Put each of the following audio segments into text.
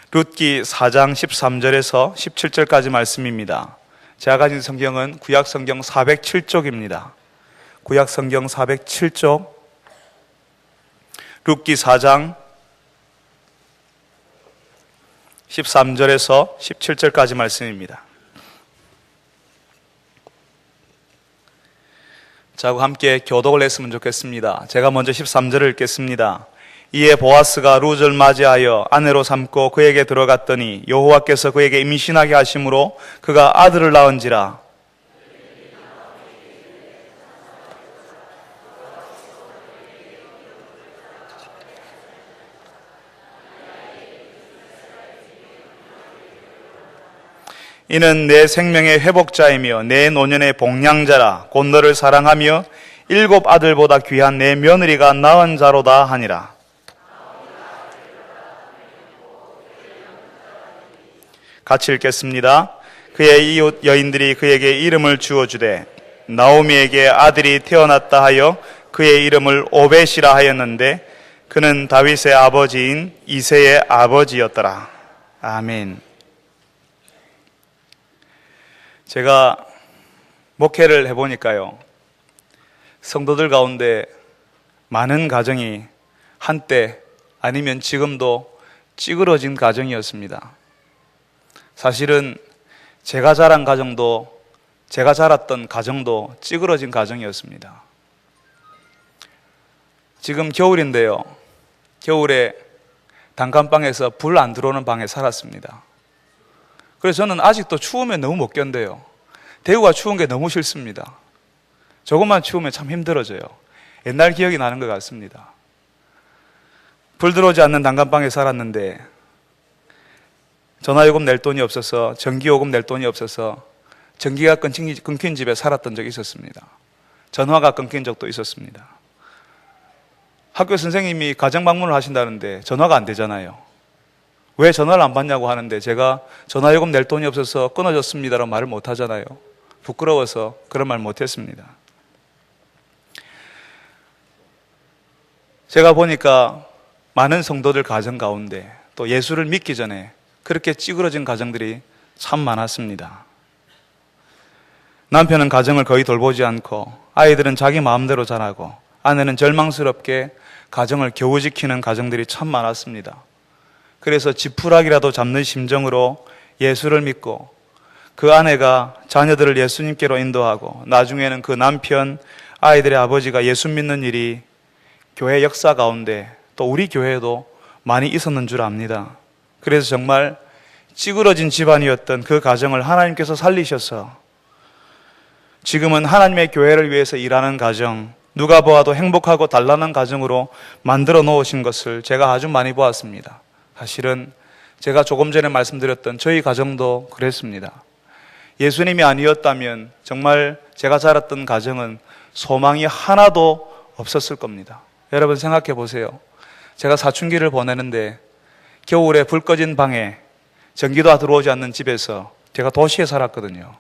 룻기 4장 13절에서 17절까지 말씀입니다. 제가 가진 성경은 구약성경 407쪽입니다. 구약성경 407쪽 룻기 4장 13절에서 17절까지 말씀입니다. 자, 함께 교독을 했으면 좋겠습니다. 제가 먼저 13절을 읽겠습니다. 이에 보아스가 룻을 맞이하여 아내로 삼고 그에게 들어갔더니 여호와께서 그에게 임신하게 하심으로 그가 아들을 낳은지라. 이는 내 생명의 회복자이며 내 노년의 복량자라. 곧 너를 사랑하며 7 아들보다 귀한 내 며느리가 낳은 자로다 하니라. 같이 읽겠습니다. 그의 이웃 여인들이 그에게 이름을 주어주되 나오미에게 아들이 태어났다 하여 그의 이름을 오벳이라 하였는데 그는 다윗의 아버지인 이새의 아버지였더라. 아멘. 제가 목회를 해보니까요, 성도들 가운데 많은 가정이 한때 아니면 지금도 찌그러진 가정이었습니다. 사실은 제가 자란 가정도, 제가 자랐던 가정도 찌그러진 가정이었습니다. 지금 겨울인데요, 겨울에 단칸방에서 불 안 들어오는 방에 살았습니다. 그래서 저는 아직도 추우면 너무 못 견뎌요. 대구가 추운 게 너무 싫습니다. 조금만 추우면 참 힘들어져요. 옛날 기억이 나는 것 같습니다. 불 들어오지 않는 단칸방에 살았는데 전화요금 낼 돈이 없어서, 전기요금 낼 돈이 없어서 전기가 끊긴 집에 살았던 적이 있었습니다. 전화가 끊긴 적도 있었습니다. 학교 선생님이 가정 방문을 하신다는데 전화가 안 되잖아요. 왜 전화를 안 받냐고 하는데 제가 전화요금 낼 돈이 없어서 끊어졌습니다라고 말을 못 하잖아요. 부끄러워서 그런 말 못 했습니다. 제가 보니까 많은 성도들 가정 가운데 또 예수를 믿기 전에 그렇게 찌그러진 가정들이 참 많았습니다. 남편은 가정을 거의 돌보지 않고 아이들은 자기 마음대로 자라고 아내는 절망스럽게 가정을 겨우 지키는 가정들이 참 많았습니다. 그래서 지푸라기라도 잡는 심정으로 예수를 믿고 그 아내가 자녀들을 예수님께로 인도하고 나중에는 그 남편, 아이들의 아버지가 예수 믿는 일이 교회 역사 가운데 또 우리 교회에도 많이 있었는 줄 압니다. 그래서 정말 찌그러진 집안이었던 그 가정을 하나님께서 살리셔서 지금은 하나님의 교회를 위해서 일하는 가정, 누가 보아도 행복하고 단란한 가정으로 만들어 놓으신 것을 제가 아주 많이 보았습니다. 사실은 제가 조금 전에 말씀드렸던 저희 가정도 그랬습니다. 예수님이 아니었다면 정말 제가 자랐던 가정은 소망이 하나도 없었을 겁니다. 여러분 생각해 보세요. 제가 사춘기를 보내는데 겨울에 불 꺼진 방에 전기도 들어오지 않는 집에서, 제가 도시에 살았거든요.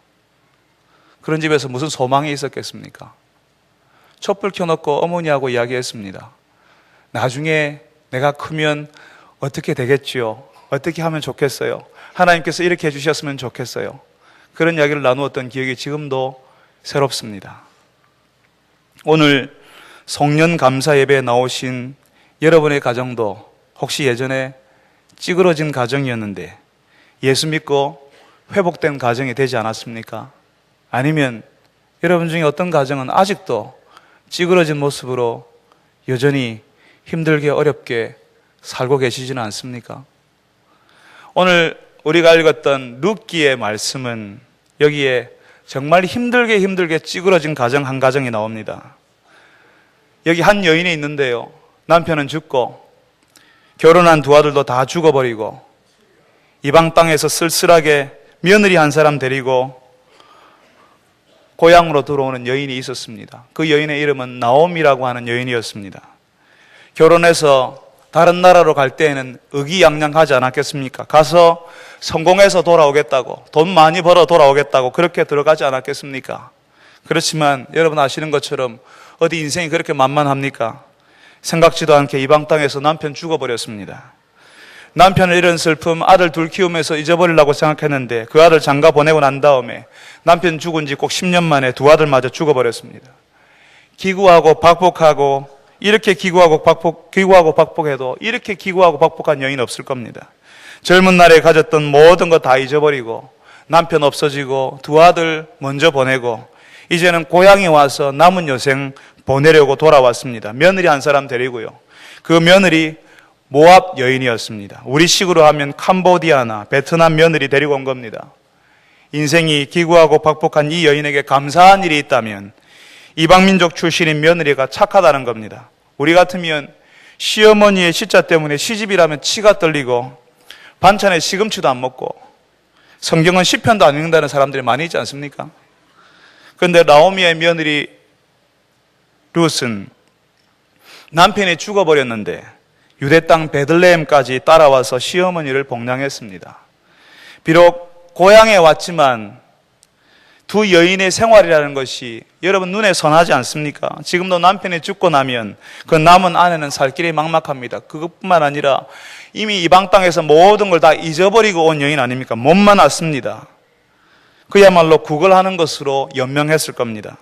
그런 집에서 무슨 소망이 있었겠습니까? 촛불 켜놓고 어머니하고 이야기했습니다. 나중에 내가 크면 어떻게 되겠지요? 어떻게 하면 좋겠어요? 하나님께서 이렇게 해주셨으면 좋겠어요. 그런 이야기를 나누었던 기억이 지금도 새롭습니다. 오늘 송년 감사 예배에 나오신 여러분의 가정도 혹시 예전에 찌그러진 가정이었는데 예수 믿고 회복된 가정이 되지 않았습니까? 아니면 여러분 중에 어떤 가정은 아직도 찌그러진 모습으로 여전히 힘들게 어렵게 살고 계시지는 않습니까? 오늘 우리가 읽었던 룻기의 말씀은 여기에 정말 힘들게 찌그러진 가정 한 가정이 나옵니다. 여기 한 여인이 있는데요, 남편은 죽고 결혼한 두 아들도 다 죽어버리고 이방 땅에서 쓸쓸하게 며느리 한 사람 데리고 고향으로 들어오는 여인이 있었습니다. 그 여인의 이름은 나오미라고 하는 여인이었습니다. 결혼해서 다른 나라로 갈 때에는 의기양양하지 않았겠습니까? 가서 성공해서 돌아오겠다고, 돈 많이 벌어 돌아오겠다고 그렇게 들어가지 않았겠습니까? 그렇지만 여러분 아시는 것처럼 어디 인생이 그렇게 만만합니까? 생각지도 않게 이방 땅에서 남편 죽어버렸습니다. 남편을 잃은 슬픔, 아들 둘 키우면서 잊어버리려고 생각했는데 그 아들 장가 보내고 난 다음에 남편 죽은 지 꼭 10년 만에 두 아들마저 죽어버렸습니다. 기구하고 박복하고 이렇게 기구하고 박복해도 이렇게 기구하고 박복한 여인 없을 겁니다. 젊은 날에 가졌던 모든 거 다 잊어버리고 남편 없어지고 두 아들 먼저 보내고 이제는 고향에 와서 남은 여생 보내려고 돌아왔습니다. 며느리 한 사람 데리고요. 그 며느리 모압 여인이었습니다. 우리 식으로 하면 캄보디아나 베트남 며느리 데리고 온 겁니다. 인생이 기구하고 박복한 이 여인에게 감사한 일이 있다면 이방민족 출신인 며느리가 착하다는 겁니다. 우리 같으면 시어머니의 시자 때문에 시집이라면 치가 떨리고 반찬에 시금치도 안 먹고 성경은 시편도 안 읽는다는 사람들이 많이 있지 않습니까? 그런데 나오미의 며느리 룻은 남편이 죽어버렸는데 유대 땅 베들레헴까지 따라와서 시어머니를 복양했습니다. 비록 고향에 왔지만 두 여인의 생활이라는 것이 여러분 눈에 선하지 않습니까? 지금도 남편이 죽고 나면 그 남은 아내는 살 길이 막막합니다. 그것뿐만 아니라 이미 이방 땅에서 모든 걸 다 잊어버리고 온 여인 아닙니까? 몸만 왔습니다. 그야말로 구걸하는 것으로 연명했을 겁니다.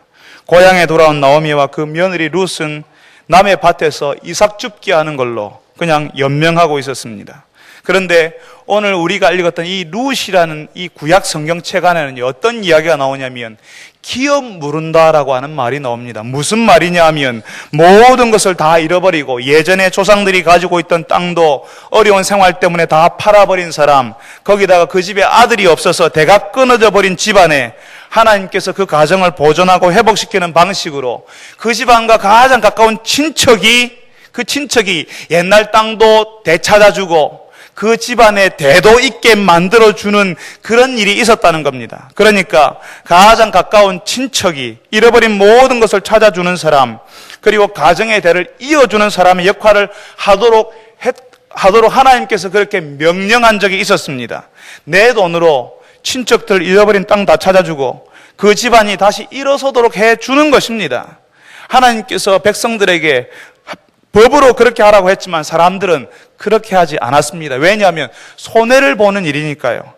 고향에 돌아온 나오미와 그 며느리 룻은 남의 밭에서 이삭 줍기 하는 걸로 그냥 연명하고 있었습니다. 그런데 오늘 우리가 읽었던 이 룻이라는 이 구약 성경책 안에는 어떤 이야기가 나오냐면 기업 무른다라고 하는 말이 나옵니다. 무슨 말이냐 하면 모든 것을 다 잃어버리고 예전에 조상들이 가지고 있던 땅도 어려운 생활 때문에 다 팔아버린 사람, 거기다가 그 집에 아들이 없어서 대가 끊어져 버린 집안에 하나님께서 그 가정을 보존하고 회복시키는 방식으로 그 집안과 가장 가까운 친척이 옛날 땅도 되찾아주고 그 집안에 대도 있게 만들어주는 그런 일이 있었다는 겁니다. 그러니까 가장 가까운 친척이 잃어버린 모든 것을 찾아주는 사람, 그리고 가정의 대를 이어주는 사람의 역할을 하도록 하나님께서 그렇게 명령한 적이 있었습니다. 내 돈으로 친척들 잃어버린 땅 다 찾아주고 그 집안이 다시 일어서도록 해주는 것입니다. 하나님께서 백성들에게 법으로 그렇게 하라고 했지만 사람들은 그렇게 하지 않았습니다. 왜냐하면 손해를 보는 일이니까요.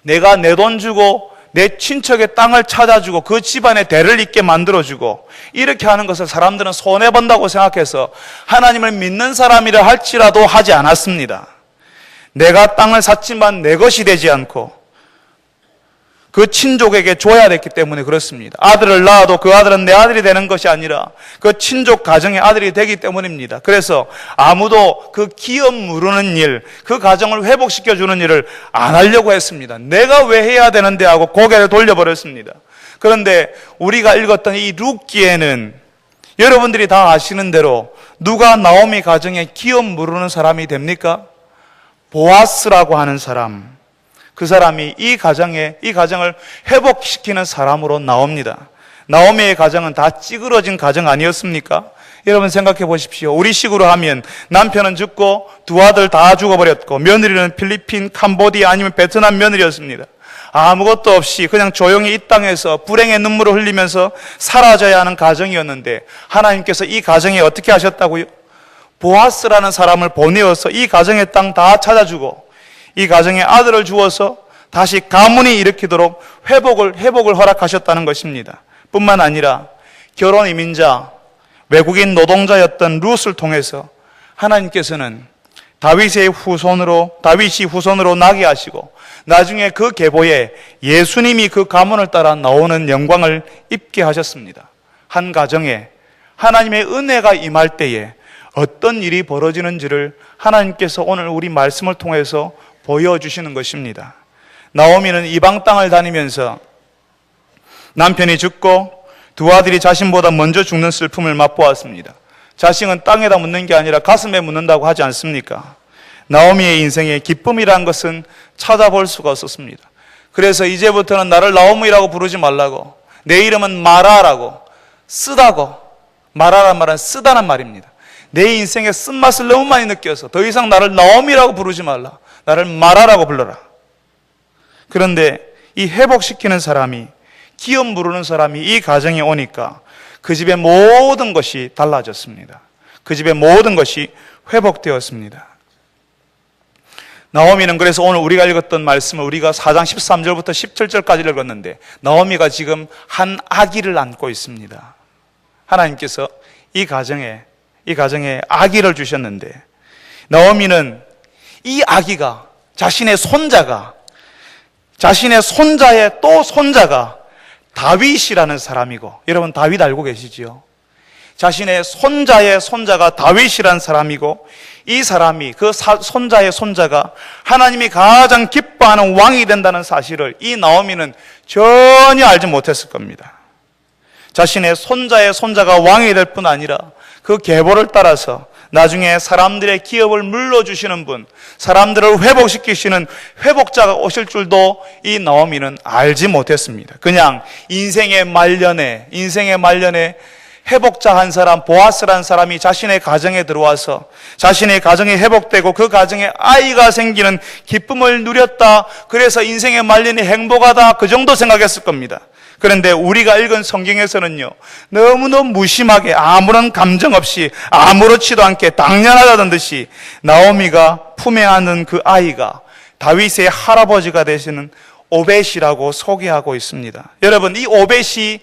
내가 내 돈 주고 내 친척의 땅을 찾아주고 그 집안에 대를 잇게 만들어주고 이렇게 하는 것을 사람들은 손해본다고 생각해서 하나님을 믿는 사람이라 할지라도 하지 않았습니다. 내가 땅을 샀지만 내 것이 되지 않고 그 친족에게 줘야 됐기 때문에 그렇습니다. 아들을 낳아도 그 아들은 내 아들이 되는 것이 아니라 그 친족 가정의 아들이 되기 때문입니다. 그래서 아무도 그 기업 무르는 일, 그 가정을 회복시켜주는 일을 안 하려고 했습니다. 내가 왜 해야 되는데 하고 고개를 돌려버렸습니다. 그런데 우리가 읽었던 이 룻기에는 여러분들이 다 아시는 대로 누가 나오미 가정에 기업 무르는 사람이 됩니까? 보아스라고 하는 사람, 그 사람이 이 가정을 회복시키는 사람으로 나옵니다. 나오미의 가정은 다 찌그러진 가정 아니었습니까? 여러분 생각해 보십시오. 우리 식으로 하면 남편은 죽고 두 아들 다 죽어버렸고 며느리는 필리핀, 캄보디아 아니면 베트남 며느리였습니다. 아무것도 없이 그냥 조용히 이 땅에서 불행의 눈물을 흘리면서 사라져야 하는 가정이었는데 하나님께서 이 가정에 어떻게 하셨다고요? 보아스라는 사람을 보내어서 이 가정의 땅 다 찾아주고 이 가정에 아들을 주어서 다시 가문이 일으키도록 회복을 허락하셨다는 것입니다. 뿐만 아니라 결혼 이민자, 외국인 노동자였던 룻을 통해서 하나님께서는 다윗이 후손으로 나게 하시고 나중에 그 계보에 예수님이 그 가문을 따라 나오는 영광을 입게 하셨습니다. 한 가정에 하나님의 은혜가 임할 때에 어떤 일이 벌어지는지를 하나님께서 오늘 우리 말씀을 통해서 보여주시는 것입니다. 나오미는 이방 땅을 다니면서 남편이 죽고 두 아들이 자신보다 먼저 죽는 슬픔을 맛보았습니다. 자식은 땅에다 묻는 게 아니라 가슴에 묻는다고 하지 않습니까? 나오미의 인생에 기쁨이란 것은 찾아볼 수가 없었습니다. 그래서 이제부터는 나를 나오미라고 부르지 말라고, 내 이름은 마라라고, 쓰다고, 마라란 말은 쓰다는 말입니다. 내 인생의 쓴맛을 너무 많이 느껴서 더 이상 나를 나오미라고 부르지 말라, 나를 마라라고 불러라. 그런데 이 회복시키는 사람이, 기업 무르는 사람이 이 가정에 오니까 그 집의 모든 것이 달라졌습니다. 그 집의 모든 것이 회복되었습니다. 나오미는 그래서 오늘 우리가 읽었던 말씀을 우리가 4장 13절부터 17절까지 읽었는데 나오미가 지금 한 아기를 안고 있습니다. 하나님께서 이 가정에 아기를 주셨는데 나오미는 이 아기가 자신의 손자의 또 손자가 다윗이라는 사람이고, 여러분 다윗 알고 계시지요? 자신의 손자의 손자가 다윗이라는 사람이고, 이 사람이 그 손자의 손자가 하나님이 가장 기뻐하는 왕이 된다는 사실을 이 나오미는 전혀 알지 못했을 겁니다. 자신의 손자의 손자가 왕이 될 뿐 아니라 그 계보를 따라서 나중에 사람들의 기업을 물려주시는 분, 사람들을 회복시키시는 회복자가 오실 줄도 이 나오미는 알지 못했습니다. 그냥 인생의 말년에 회복자 한 사람, 보아스라는 사람이 자신의 가정에 들어와서 자신의 가정이 회복되고 그 가정에 아이가 생기는 기쁨을 누렸다. 그래서 인생의 말년이 행복하다. 그 정도 생각했을 겁니다. 그런데 우리가 읽은 성경에서는요, 너무너무 무심하게 아무런 감정 없이 아무렇지도 않게 당연하다던 듯이 나오미가 품에 안은 그 아이가 다윗의 할아버지가 되시는 오벳이라고 소개하고 있습니다. 여러분, 이 오벳의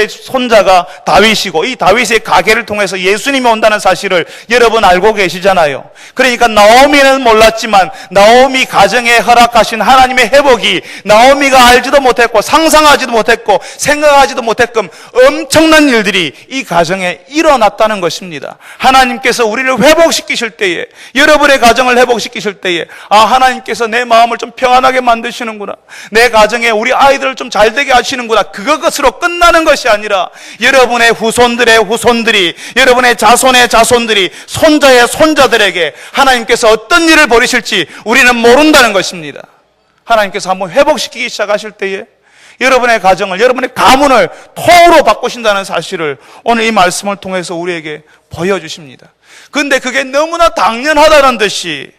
손자가 다윗이고 이 다윗의 가계를 통해서 예수님이 온다는 사실을 여러분 알고 계시잖아요. 그러니까 나오미는 몰랐지만 나오미 가정에 허락하신 하나님의 회복이 나오미가 알지도 못했고 상상하지도 못했고 생각하지도 못했던 엄청난 일들이 이 가정에 일어났다는 것입니다. 하나님께서 우리를 회복시키실 때에, 여러분의 가정을 회복시키실 때에, 하나님께서 내 마음을 좀 평안하게 만드시는구나, 내 가정에 우리 아이들을 좀 잘되게 하시는구나, 그것으로 끝나는 것이 아니라 여러분의 후손들의 후손들이, 여러분의 자손의 자손들이, 손자의 손자들에게 하나님께서 어떤 일을 벌이실지 우리는 모른다는 것입니다. 하나님께서 한번 회복시키기 시작하실 때에 여러분의 가정을, 여러분의 가문을 토로 바꾸신다는 사실을 오늘 이 말씀을 통해서 우리에게 보여주십니다. 그런데 그게 너무나 당연하다는 듯이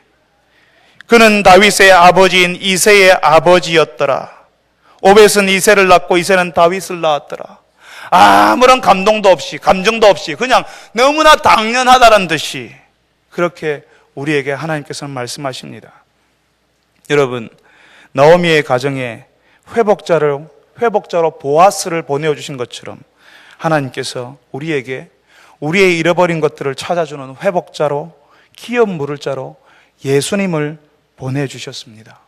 그는 다윗의 아버지인 이새의 아버지였더라. 오벳은 이새를 낳고 이새는 다윗을 낳았더라. 아무런 감동도 없이, 감정도 없이 그냥 너무나 당연하다는 듯이 그렇게 우리에게 하나님께서는 말씀하십니다. 여러분, 나오미의 가정에 회복자로 보아스를 보내주신 것처럼 하나님께서 우리에게 우리의 잃어버린 것들을 찾아주는 회복자로, 기업 물을 자로 예수님을 보내주셨습니다.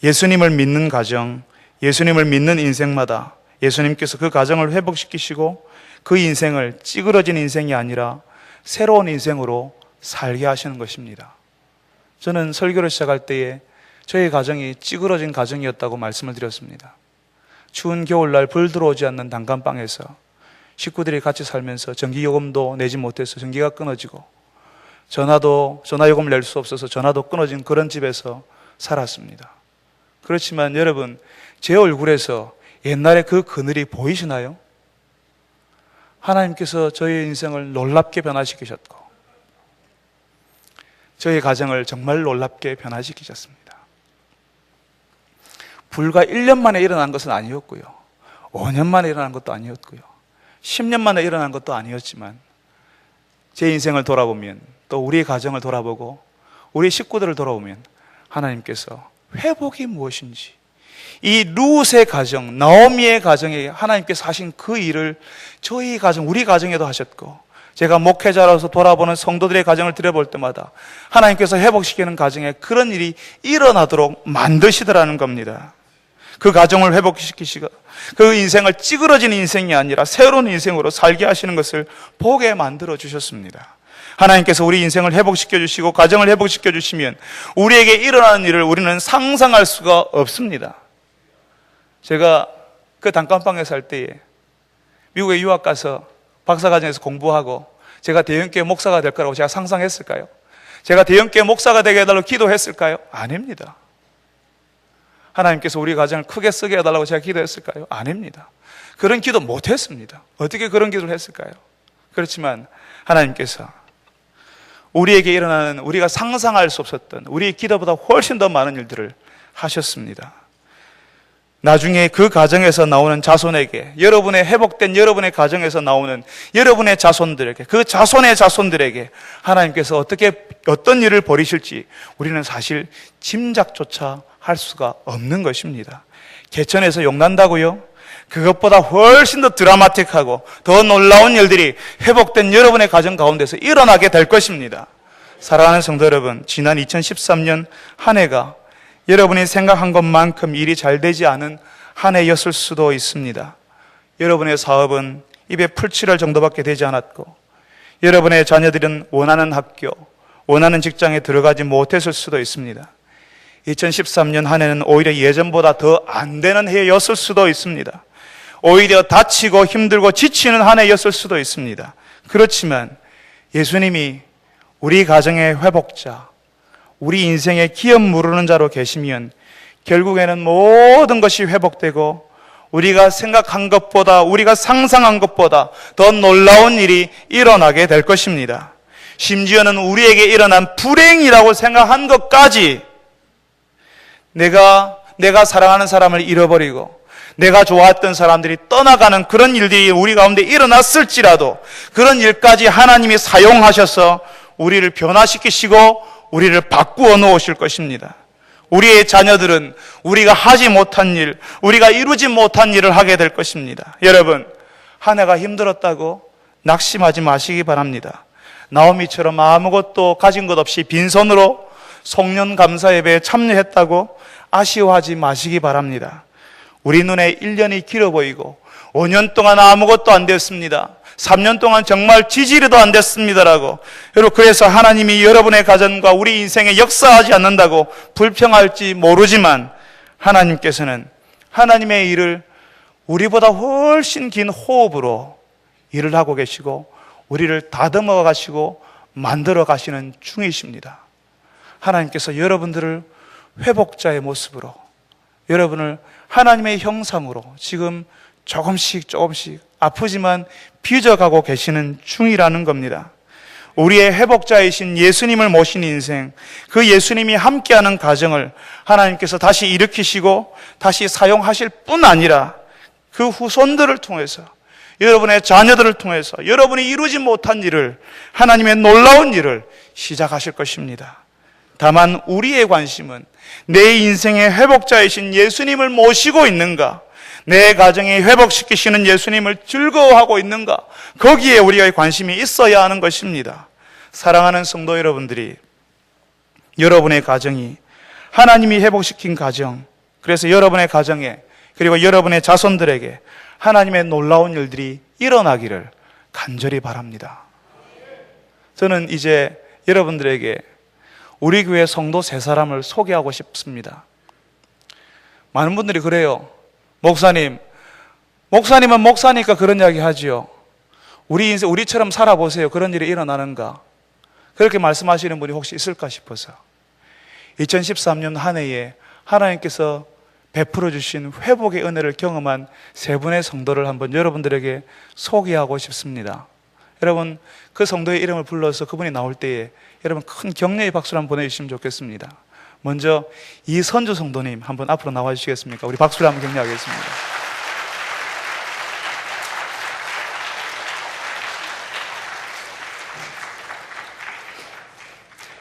예수님을 믿는 가정, 예수님을 믿는 인생마다 예수님께서 그 가정을 회복시키시고 그 인생을 찌그러진 인생이 아니라 새로운 인생으로 살게 하시는 것입니다. 저는 설교를 시작할 때에 저희 가정이 찌그러진 가정이었다고 말씀을 드렸습니다. 추운 겨울날 불 들어오지 않는 단칸방에서 식구들이 같이 살면서 전기요금도 내지 못해서 전기가 끊어지고 전화요금을 낼 수 없어서 전화도 끊어진 그런 집에서 살았습니다. 그렇지만 여러분, 제 얼굴에서 옛날에 그 그늘이 보이시나요? 하나님께서 저희 인생을 놀랍게 변화시키셨고 저희 가정을 정말 놀랍게 변화시키셨습니다. 불과 1년 만에 일어난 것은 아니었고요, 5년 만에 일어난 것도 아니었고요, 10년 만에 일어난 것도 아니었지만 제 인생을 돌아보면, 또 우리의 가정을 돌아보고 우리 식구들을 돌아보면 하나님께서 회복이 무엇인지, 이 룻의 가정, 나오미의 가정에 하나님께서 하신 그 일을 저희 가정, 우리 가정에도 하셨고, 제가 목회자로서 돌아보는 성도들의 가정을 들여볼 때마다 하나님께서 회복시키는 가정에 그런 일이 일어나도록 만드시더라는 겁니다. 그 가정을 회복시키시고 그 인생을 찌그러진 인생이 아니라 새로운 인생으로 살게 하시는 것을 보게 만들어 주셨습니다. 하나님께서 우리 인생을 회복시켜 주시고 가정을 회복시켜 주시면 우리에게 일어나는 일을 우리는 상상할 수가 없습니다. 제가 그 단칸방에 살 때에 미국에 유학 가서 박사과정에서 공부하고 제가 대형교회 목사가 될 거라고 제가 상상했을까요? 제가 대형교회 목사가 되게 해달라고 기도했을까요? 아닙니다. 하나님께서 우리 가정을 크게 쓰게 해달라고 제가 기도했을까요? 아닙니다. 그런 기도 못했습니다. 어떻게 그런 기도를 했을까요? 그렇지만 하나님께서 우리에게 일어나는, 우리가 상상할 수 없었던, 우리의 기도보다 훨씬 더 많은 일들을 하셨습니다. 나중에 그 가정에서 나오는 자손에게, 여러분의 회복된 여러분의 가정에서 나오는 여러분의 자손들에게, 그 자손의 자손들에게 하나님께서 어떤 일을 벌이실지 우리는 사실 짐작조차 할 수가 없는 것입니다. 개천에서 용난다고요? 그것보다 훨씬 더 드라마틱하고 더 놀라운 일들이 회복된 여러분의 가정 가운데서 일어나게 될 것입니다. 사랑하는 성도 여러분, 지난 2013년 한 해가 여러분이 생각한 것만큼 일이 잘 되지 않은 한 해였을 수도 있습니다. 여러분의 사업은 입에 풀칠할 정도밖에 되지 않았고, 여러분의 자녀들은 원하는 학교, 원하는 직장에 들어가지 못했을 수도 있습니다. 2013년 한 해는 오히려 예전보다 더 안 되는 해였을 수도 있습니다. 오히려 다치고 힘들고 지치는 한 해였을 수도 있습니다. 그렇지만 예수님이 우리 가정의 회복자, 우리 인생의 기업 무르는 자로 계시면 결국에는 모든 것이 회복되고 우리가 생각한 것보다, 우리가 상상한 것보다 더 놀라운 일이 일어나게 될 것입니다. 심지어는 우리에게 일어난 불행이라고 생각한 것까지 내가 사랑하는 사람을 잃어버리고 내가 좋아했던 사람들이 떠나가는 그런 일들이 우리 가운데 일어났을지라도 그런 일까지 하나님이 사용하셔서 우리를 변화시키시고 우리를 바꾸어 놓으실 것입니다. 우리의 자녀들은 우리가 하지 못한 일, 우리가 이루지 못한 일을 하게 될 것입니다. 여러분, 한 해가 힘들었다고 낙심하지 마시기 바랍니다. 나오미처럼 아무것도 가진 것 없이 빈손으로 송년 감사 예배에 참여했다고 아쉬워하지 마시기 바랍니다. 우리 눈에 1년이 길어 보이고 5년 동안 아무것도 안 됐습니다. 3년 동안 정말 지지리도 안 됐습니다라고, 여러분, 그래서 하나님이 여러분의 가정과 우리 인생에 역사하지 않는다고 불평할지 모르지만 하나님께서는 하나님의 일을 우리보다 훨씬 긴 호흡으로 일을 하고 계시고 우리를 다듬어 가시고 만들어 가시는 중이십니다. 하나님께서 여러분들을 회복자의 모습으로, 여러분을 하나님의 형상으로 지금 조금씩 아프지만 빚어가고 계시는 중이라는 겁니다. 우리의 회복자이신 예수님을 모신 인생, 그 예수님이 함께하는 가정을 하나님께서 다시 일으키시고 다시 사용하실 뿐 아니라 그 후손들을 통해서, 여러분의 자녀들을 통해서 여러분이 이루지 못한 일을, 하나님의 놀라운 일을 시작하실 것입니다. 다만 우리의 관심은 내 인생의 회복자이신 예수님을 모시고 있는가, 내 가정에 회복시키시는 예수님을 즐거워하고 있는가, 거기에 우리가 관심이 있어야 하는 것입니다. 사랑하는 성도 여러분들이, 여러분의 가정이 하나님이 회복시킨 가정, 그래서 여러분의 가정에 그리고 여러분의 자손들에게 하나님의 놀라운 일들이 일어나기를 간절히 바랍니다. 저는 이제 여러분들에게 우리 교회 성도 3사람을 소개하고 싶습니다. 많은 분들이 그래요. 목사님은 목사니까 그런 이야기 하지요. 우리 인생, 우리처럼 살아보세요. 그런 일이 일어나는가? 그렇게 말씀하시는 분이 혹시 있을까 싶어서 2013년 한 해에 하나님께서 베풀어 주신 회복의 은혜를 경험한 3분의 성도를 한번 여러분들에게 소개하고 싶습니다. 여러분, 그 성도의 이름을 불러서 그분이 나올 때에 여러분 큰 격려의 박수를 한번 보내주시면 좋겠습니다. 먼저 이선주 성도님 한번 앞으로 나와 주시겠습니까? 우리 박수를 한번 격려하겠습니다.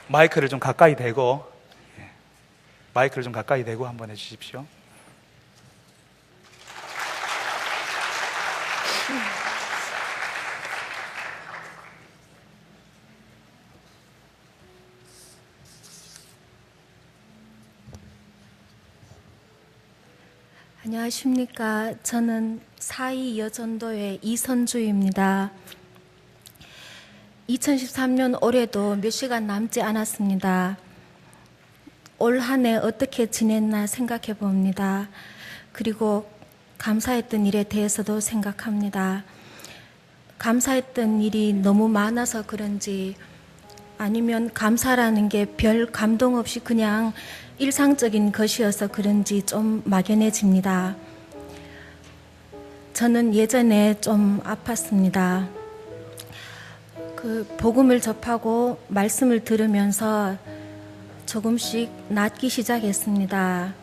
마이크를 좀 가까이 대고 한번 해주십시오. 안녕하십니까. 저는 사이 여전도의 이선주입니다. 2013년 올해도 몇 시간 남지 않았습니다. 올 한 해 어떻게 지냈나 생각해 봅니다. 그리고 감사했던 일에 대해서도 생각합니다. 감사했던 일이 너무 많아서 그런지, 아니면 감사라는 게 별 감동 없이 그냥 일상적인 것이어서 그런지 좀 막연해집니다. 저는 예전에 좀 아팠습니다. 그 복음을 접하고 말씀을 들으면서 조금씩 낫기 시작했습니다.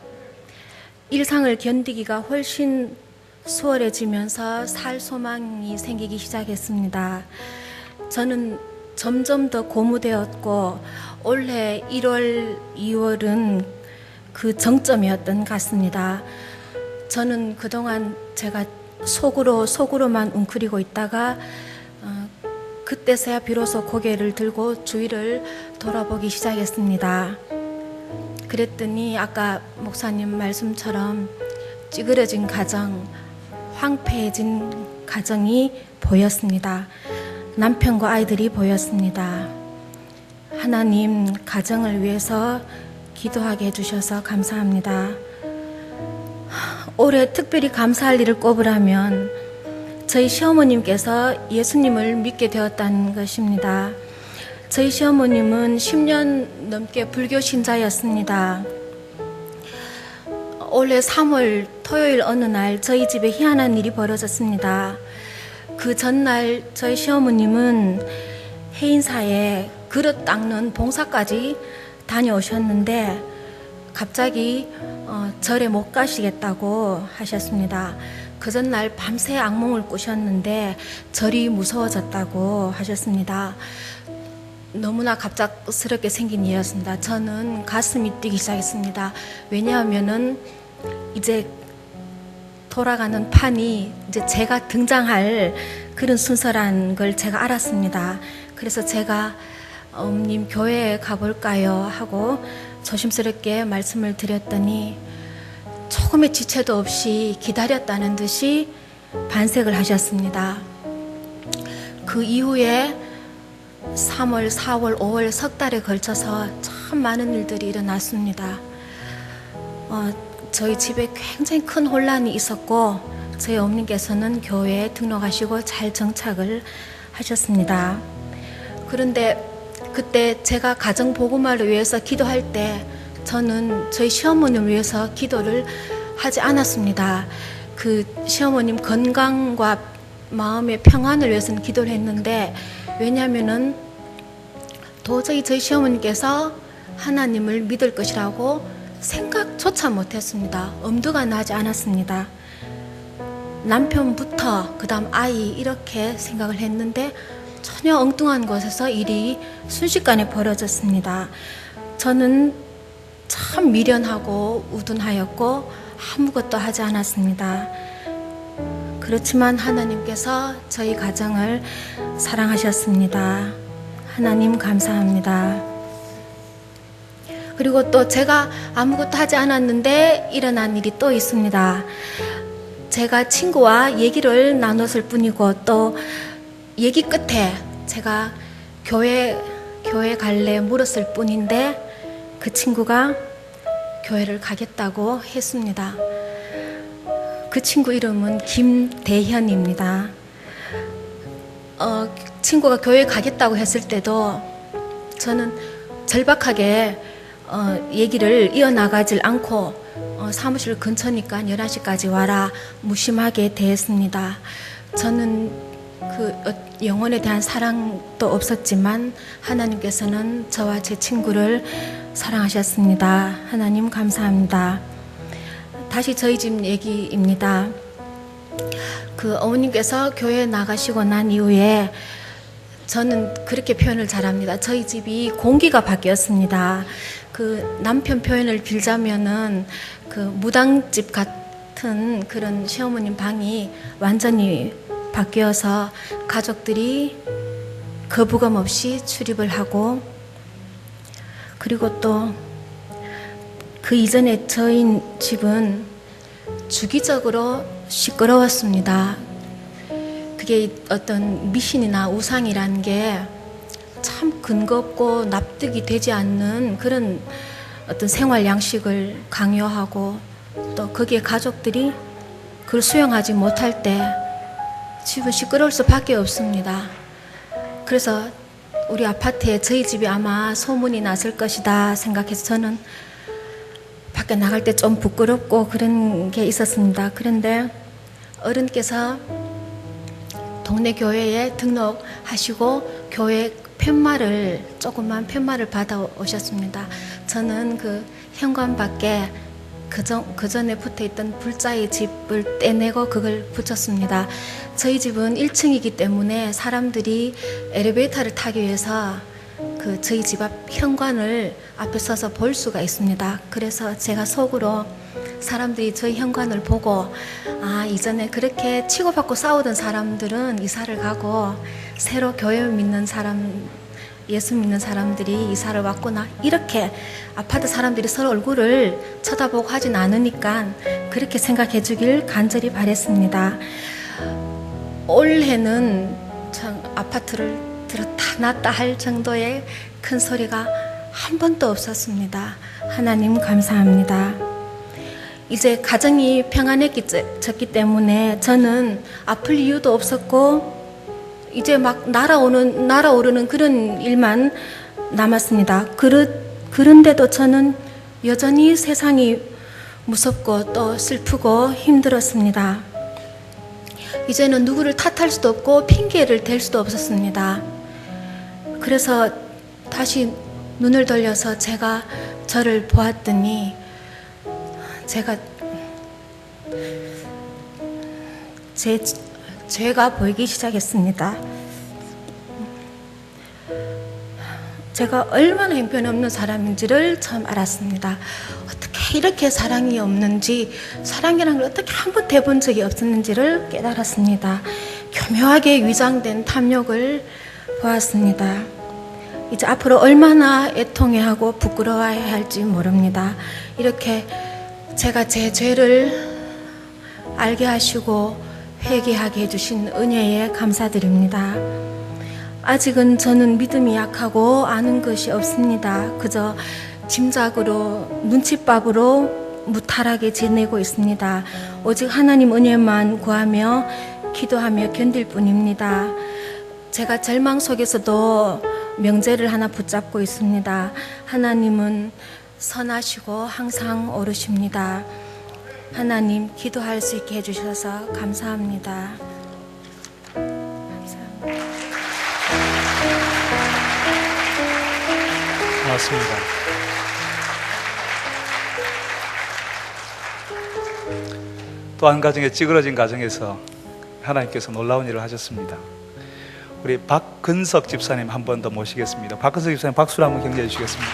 일상을 견디기가 훨씬 수월해지면서 살 소망이 생기기 시작했습니다. 저는 점점 더 고무되었고 올해 1월, 2월은 그 정점이었던 것 같습니다. 저는 그동안 제가 속으로만 웅크리고 있다가 그때서야 비로소 고개를 들고 주위를 돌아보기 시작했습니다. 그랬더니 아까 목사님 말씀처럼 찌그러진 가정, 황폐해진 가정이 보였습니다. 남편과 아이들이 보였습니다. 하나님 가정을 위해서 기도하게 해주셔서 감사합니다. 올해 특별히 감사할 일을 꼽으라면 저희 시어머님께서 예수님을 믿게 되었다는 것입니다. 저희 시어머님은 10년 넘게 불교 신자였습니다. 올해 3월 토요일 어느 날 저희 집에 희한한 일이 벌어졌습니다. 그 전날 저희 시어머님은 해인사에 그릇 닦는 봉사까지 다녀오셨는데 갑자기 절에 못 가시겠다고 하셨습니다. 그 전날 밤새 악몽을 꾸셨는데 절이 무서워졌다고 하셨습니다. 너무나 갑작스럽게 생긴 일이었습니다. 저는 가슴이 뛰기 시작했습니다. 왜냐하면은 이제 돌아가는 판이 이제 제가 등장할 그런 순서란 걸 제가 알았습니다. 그래서 제가 어머님 교회에 가볼까요? 하고 조심스럽게 말씀을 드렸더니 조금의 지체도 없이 기다렸다는 듯이 반색을 하셨습니다. 그 이후에 3월, 4월, 5월 석 달에 걸쳐서 참 많은 일들이 일어났습니다. 저희 집에 굉장히 큰 혼란이 있었고 저희 어머님께서는 교회에 등록하시고 잘 정착을 하셨습니다. 그런데 그때 제가 가정복음화를 위해서 기도할 때 저는 저희 시어머님을 위해서 기도를 하지 않았습니다. 그 시어머님 건강과 마음의 평안을 위해서는 기도를 했는데 왜냐하면은 도저히 저희 시어머님께서 하나님을 믿을 것이라고 생각조차 못했습니다. 엄두가 나지 않았습니다. 남편부터 그 다음 아이 이렇게 생각을 했는데 전혀 엉뚱한 곳에서 일이 순식간에 벌어졌습니다. 저는 참 미련하고 우둔하였고 아무것도 하지 않았습니다. 그렇지만 하나님께서 저희 가정을 사랑하셨습니다. 하나님 감사합니다. 그리고 또 제가 아무것도 하지 않았는데 일어난 일이 또 있습니다. 제가 친구와 얘기를 나눴을 뿐이고 또 얘기 끝에 제가 교회 갈래 물었을 뿐인데 그 친구가 교회를 가겠다고 했습니다. 그 친구 이름은 김대현입니다. 친구가 교회 가겠다고 했을 때도 저는 절박하게 얘기를 이어나가질 않고 사무실 근처니까 11시까지 와라 무심하게 대했습니다. 저는 그 영혼에 대한 사랑도 없었지만 하나님께서는 저와 제 친구를 사랑하셨습니다. 하나님 감사합니다. 다시 저희 집 얘기입니다. 그 어머님께서 교회 나가시고 난 이후에 저는 그렇게 표현을 잘합니다. 저희 집이 공기가 바뀌었습니다. 그 남편 표현을 빌자면은 그 무당집 같은 그런 시어머님 방이 완전히 바뀌어서 가족들이 거부감 없이 출입을 하고 그리고 또 그 이전에 저희 집은 주기적으로 시끄러웠습니다. 그게 어떤 미신이나 우상이라는 게 참 근거 없고 납득이 되지 않는 그런 어떤 생활 양식을 강요하고 또 거기에 가족들이 그걸 수용하지 못할 때 집은 시끄러울 수밖에 없습니다. 그래서 우리 아파트에 저희 집이 아마 소문이 났을 것이다 생각해서 저는 밖에 나갈 때 좀 부끄럽고 그런 게 있었습니다. 그런데 어른께서 동네 교회에 등록하시고 교회 조그만 팻말을 받아 오셨습니다. 저는 그 현관 밖에 그 전에 붙어 있던 불자의 집을 떼내고 그걸 붙였습니다. 저희 집은 1층이기 때문에 사람들이 엘리베이터를 타기 위해서 그 저희 집 앞 현관을 앞에 서서 볼 수가 있습니다. 그래서 제가 속으로 사람들이 저희 현관을 보고, 아, 이전에 그렇게 치고받고 싸우던 사람들은 이사를 가고 새로 교회 믿는 사람, 예수 믿는 사람들이 이사를 왔구나, 이렇게 아파트 사람들이 서로 얼굴을 쳐다보고 하진 않으니까 그렇게 생각해 주길 간절히 바랬습니다. 올해는 참 아파트를 들었다 놨다 할 정도의 큰 소리가 한 번도 없었습니다. 하나님 감사합니다. 이제 가정이 평안해졌기 때문에 저는 아플 이유도 없었고 이제 막 날아오르는 그런 일만 남았습니다. 그런데도 저는 여전히 세상이 무섭고 또 슬프고 힘들었습니다. 이제는 누구를 탓할 수도 없고 핑계를 댈 수도 없었습니다. 그래서 다시 눈을 돌려서 제가 저를 보았더니 제가 제 죄가 보이기 시작했습니다. 제가 얼마나 형편없는 사람인지를 처음 알았습니다. 어떻게 이렇게 사랑이 없는지, 사랑이라는 걸 어떻게 한 번도 해본 적이 없었는지를 깨달았습니다. 교묘하게 위장된 탐욕을 보았습니다. 이제 앞으로 얼마나 애통해하고 부끄러워해야 할지 모릅니다. 이렇게 제가 제 죄를 알게 하시고 회개하게 해주신 은혜에 감사드립니다. 아직은 저는 믿음이 약하고 아는 것이 없습니다. 그저 짐작으로, 눈칫밥으로 무탈하게 지내고 있습니다. 오직 하나님 은혜만 구하며 기도하며 견딜 뿐입니다. 제가 절망 속에서도 명제를 하나 붙잡고 있습니다. 하나님은 선하시고 항상 오르십니다. 하나님, 기도할 수 있게 해주셔서 감사합니다. 고맙습니다. 또 한 가정의 찌그러진 가정에서 하나님께서 놀라운 일을 하셨습니다. 우리 박근석 집사님 한 번 더 모시겠습니다. 박근석 집사님 박수로 한번 격려해 주시겠습니다.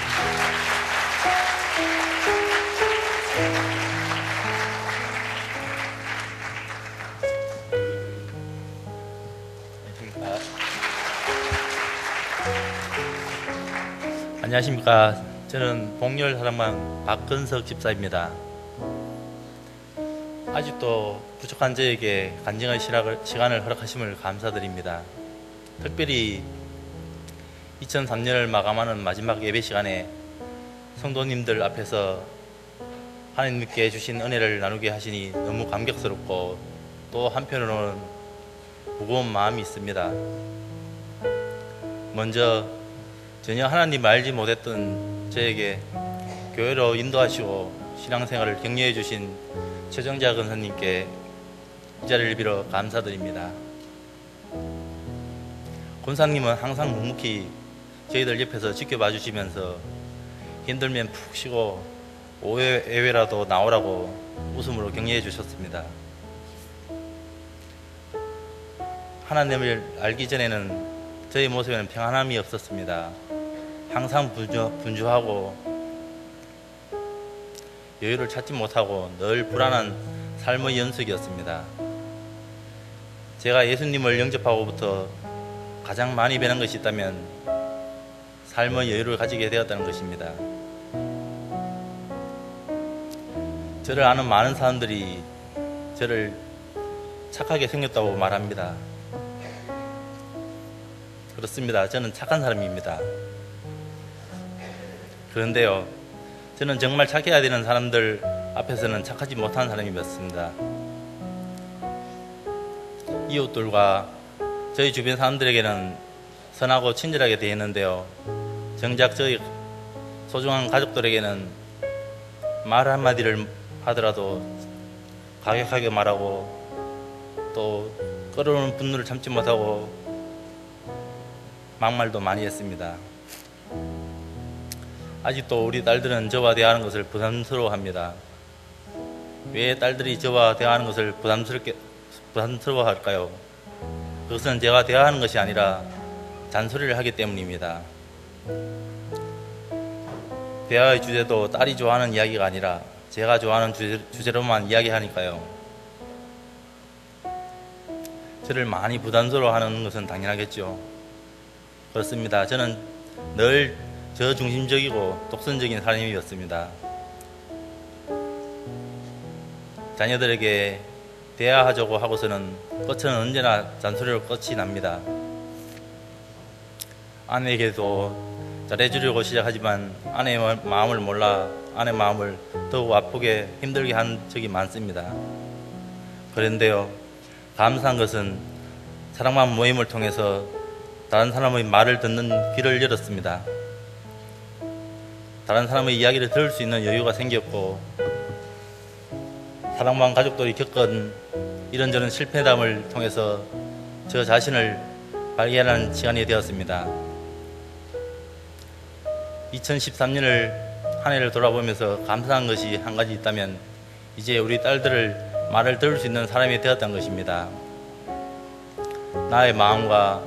안녕하십니까. 저는 복렬 사랑방 박근석 집사입니다. 아직도 부족한 저에게 간증의 시간을 허락하심을 감사드립니다. 특별히 2003년을 마감하는 마지막 예배 시간에 성도님들 앞에서 하나님께 주신 은혜를 나누게 하시니 너무 감격스럽고 또 한편으로는 무거운 마음이 있습니다. 먼저 전혀 하나님 알지 못했던 저에게 교회로 인도하시고 신앙생활을 격려해 주신 최정자 권사님께 이 자리를 빌어 감사드립니다. 권사님은 항상 묵묵히 저희들 옆에서 지켜봐 주시면서 힘들면 푹 쉬고 예외라도 나오라고 웃음으로 격려해 주셨습니다. 하나님을 알기 전에는 저희 모습에는 평안함이 없었습니다. 항상 분주하고 여유를 찾지 못하고 늘 불안한 삶의 연속이었습니다. 제가 예수님을 영접하고부터 가장 많이 배운 것이 있다면 삶의 여유를 가지게 되었다는 것입니다. 저를 아는 많은 사람들이 저를 착하게 생겼다고 말합니다. 그렇습니다. 저는 착한 사람입니다. 그런데요, 저는 정말 착해야 되는 사람들 앞에서는 착하지 못한 사람이었습니다. 이웃들과 저희 주변 사람들에게는 선하고 친절하게 대했는데요, 정작 저희 소중한 가족들에게는 말 한마디를 하더라도 가격하게 말하고 또 끓어오는 분노를 참지 못하고 막말도 많이 했습니다. 아직도 우리 딸들은 저와 대하는 것을 부담스러워합니다. 왜 딸들이 저와 대화하는 것을 부담스러워할까요? 그것은 제가 대화하는 것이 아니라 잔소리를 하기 때문입니다. 대화의 주제도 딸이 좋아하는 이야기가 아니라 제가 좋아하는 주제로만 이야기하니까요. 저를 많이 부담스러워하는 것은 당연하겠죠. 그렇습니다. 저는 늘 저중심적이고 독선적인 사람이었습니다. 자녀들에게 대화하자고 하고서는 끝은 언제나 잔소리로 끝이 납니다. 아내에게도 잘해주려고 시작하지만 아내의 마음을 몰라 아내 마음을 더욱 아프게 힘들게 한 적이 많습니다. 그런데요, 감사한 것은 사랑방 모임을 통해서 다른 사람의 말을 듣는 귀를 열었습니다. 다른 사람의 이야기를 들을 수 있는 여유가 생겼고, 사랑방 가족들이 겪은 이런저런 실패담을 통해서 저 자신을 발견하는 시간이 되었습니다. 2013년을 한 해를 돌아보면서 감사한 것이 한 가지 있다면 이제 우리 딸들을 말을 들을 수 있는 사람이 되었다는 것입니다. 나의 마음과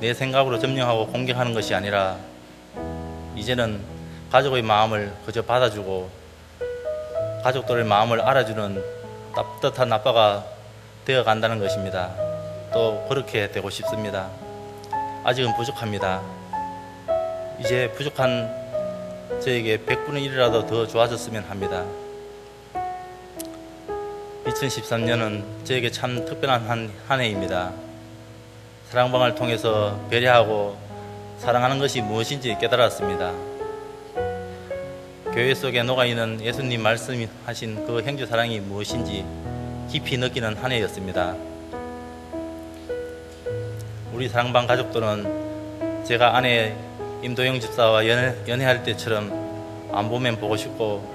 내 생각으로 점령하고 공격하는 것이 아니라 이제는 가족의 마음을 그저 받아주고 가족들의 마음을 알아주는 따뜻한 아빠가 되어간다는 것입니다. 또 그렇게 되고 싶습니다. 아직은 부족합니다. 이제 부족한 저에게 100분의 1이라도 더 좋아졌으면 합니다. 2013년은 저에게 참 특별한 한 해입니다. 사랑방을 통해서 배려하고 사랑하는 것이 무엇인지 깨달았습니다. 교회 속에 녹아있는 예수님 말씀하신 그 형제 사랑이 무엇인지 깊이 느끼는 한 해였습니다. 우리 사랑방 가족들은 제가 아내 임도영 집사와 연애할 때처럼 안 보면 보고 싶고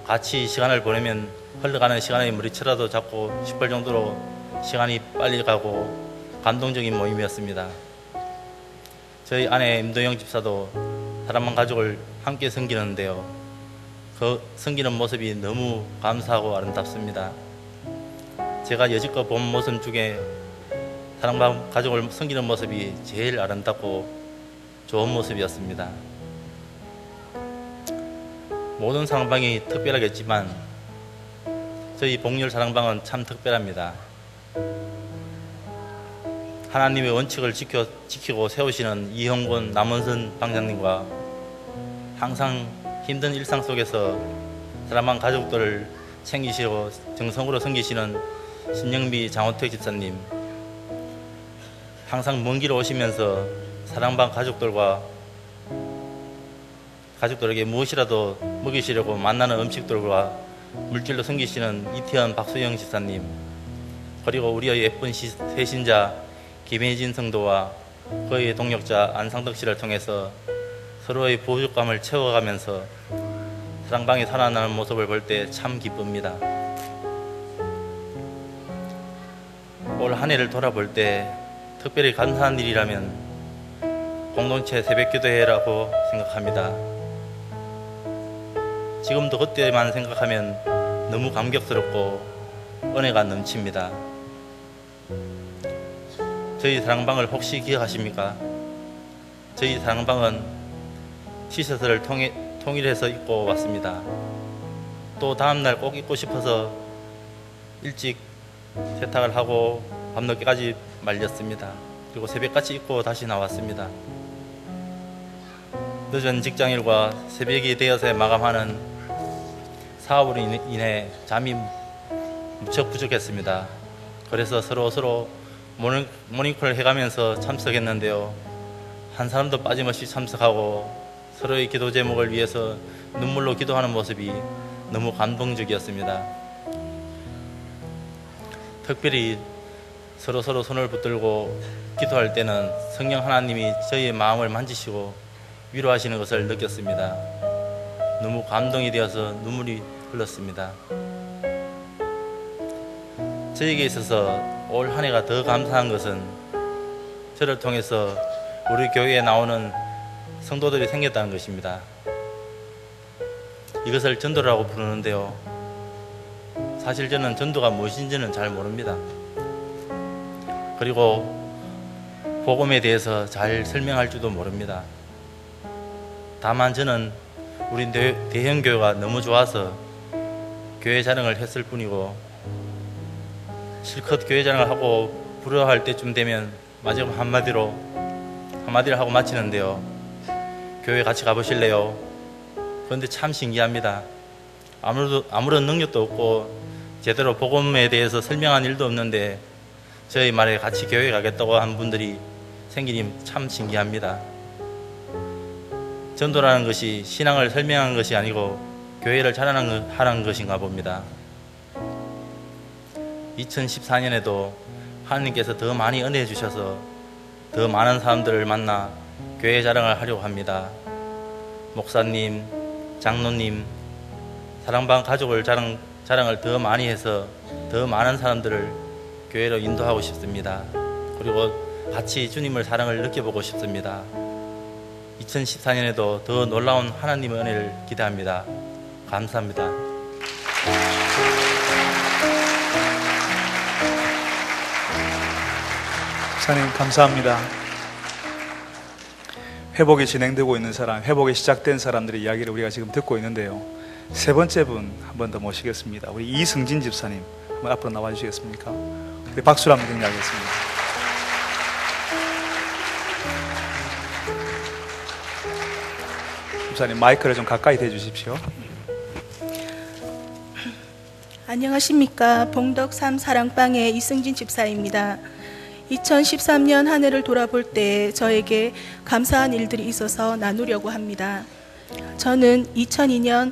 같이 시간을 보내면 흘러가는 시간의 머리채라도 잡고 싶을 정도로 시간이 빨리 가고 감동적인 모임이었습니다. 저희 아내 임도영 집사도 사랑방 가족을 함께 섬기는데요, 그 섬기는 모습이 너무 감사하고 아름답습니다. 제가 여지껏 본 모습 중에 사랑방 가족을 섬기는 모습이 제일 아름답고 좋은 모습이었습니다. 모든 사랑방이 특별하겠지만 저희 복렬 사랑방은 참 특별합니다. 하나님의 원칙을 지키고 세우시는 이형곤 남원선 방장님과 항상 힘든 일상 속에서 사랑방 가족들을 챙기시고 정성으로 섬기시는 신영미 장호택 집사님, 항상 먼 길 오시면서 사랑방 가족들에게 무엇이라도 먹이시려고 만나는 음식들과 물질로 섬기시는 이태원 박수영 집사님, 그리고 우리의 예쁜 세신자 김혜진 성도와 그의 동역자 안상덕 씨를 통해서 서로의 보족감을 채워가면서 사랑방이 살아나는 모습을 볼 때 참 기쁩니다. 올 한 해를 돌아볼 때 특별히 감사한 일이라면 공동체 새벽기도회라고 생각합니다. 지금도 그때만 생각하면 너무 감격스럽고 은혜가 넘칩니다. 저희 사랑방을 혹시 기억하십니까? 저희 사랑방은 티셔츠를 통일해서 입고 왔습니다. 또 다음날 꼭 입고 싶어서 일찍 세탁을 하고 밤늦게까지 말렸습니다. 그리고 새벽같이 입고 다시 나왔습니다. 늦은 직장일과 새벽이 되어서 마감하는 사업으로 인해 잠이 무척 부족했습니다. 그래서 서로 모닝콜을 해가면서 참석했는데요, 한 사람도 빠짐없이 참석하고 서로의 기도 제목을 위해서 눈물로 기도하는 모습이 너무 감동적이었습니다. 특별히 서로 손을 붙들고 기도할 때는 성령 하나님이 저희의 마음을 만지시고 위로하시는 것을 느꼈습니다. 너무 감동이 되어서 눈물이 흘렀습니다. 저에게 있어서 올 한 해가 더 감사한 것은 저를 통해서 우리 교회에 나오는 성도들이 생겼다는 것입니다. 이것을 전도라고 부르는데요, 사실 저는 전도가 무엇인지는 잘 모릅니다. 그리고 복음에 대해서 잘 설명할 줄도 모릅니다. 다만 저는 우리 대형교회가 너무 좋아서 교회 자랑을 했을 뿐이고, 실컷 교회 자랑을 하고 부러워할 때쯤 되면 마지막 한마디를 하고 마치는데요. 교회 같이 가보실래요? 그런데 참 신기합니다. 아무런 능력도 없고 제대로 복음에 대해서 설명한 일도 없는데 저희 말에 같이 교회 가겠다고 한 분들이 생기니 참 신기합니다. 전도라는 것이 신앙을 설명하는 것이 아니고 교회를 자랑하는 것인가 봅니다. 2014년에도 하나님께서 더 많이 은혜해 주셔서 더 많은 사람들을 만나 교회 자랑을 하려고 합니다. 목사님, 장로님, 사랑방 가족을 자랑을 더 많이 해서 더 많은 사람들을 교회로 인도하고 싶습니다. 그리고 같이 주님을 사랑을 느껴보고 싶습니다. 2014년에도 더 놀라운 하나님의 은혜를 기대합니다. 감사합니다. 목사님 감사합니다. 회복이 진행되고 있는 사람, 회복이 시작된 사람들의 이야기를 우리가 지금 듣고 있는데요. 세 번째 분 한 번 더 모시겠습니다. 우리 이승진 집사님 한번 앞으로 나와 주시겠습니까? 우리 박수로 한번 격려하겠습니다. 집사님 마이크를 좀 가까이 대주십시오. 안녕하십니까. 봉덕3 사랑방의 이승진 집사입니다. 2013년 한 해를 돌아볼 때 저에게 감사한 일들이 있어서 나누려고 합니다. 저는 2002년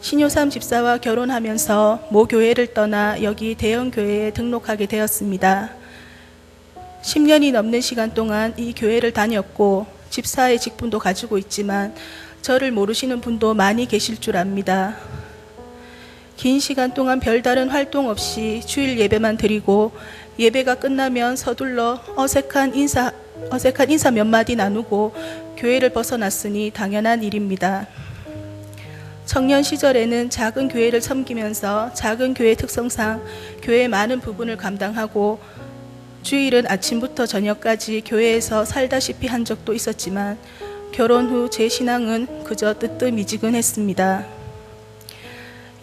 신효삼 집사와 결혼하면서 모 교회를 떠나 여기 대형교회에 등록하게 되었습니다. 10년이 넘는 시간 동안 이 교회를 다녔고 집사의 직분도 가지고 있지만 저를 모르시는 분도 많이 계실 줄 압니다. 긴 시간 동안 별다른 활동 없이 주일 예배만 드리고 예배가 끝나면 서둘러 어색한 인사 몇 마디 나누고 교회를 벗어났으니 당연한 일입니다. 청년 시절에는 작은 교회를 섬기면서 작은 교회 특성상 교회의 많은 부분을 감당하고 주일은 아침부터 저녁까지 교회에서 살다시피 한 적도 있었지만 결혼 후 제 신앙은 그저 뜨뜻미지근했습니다.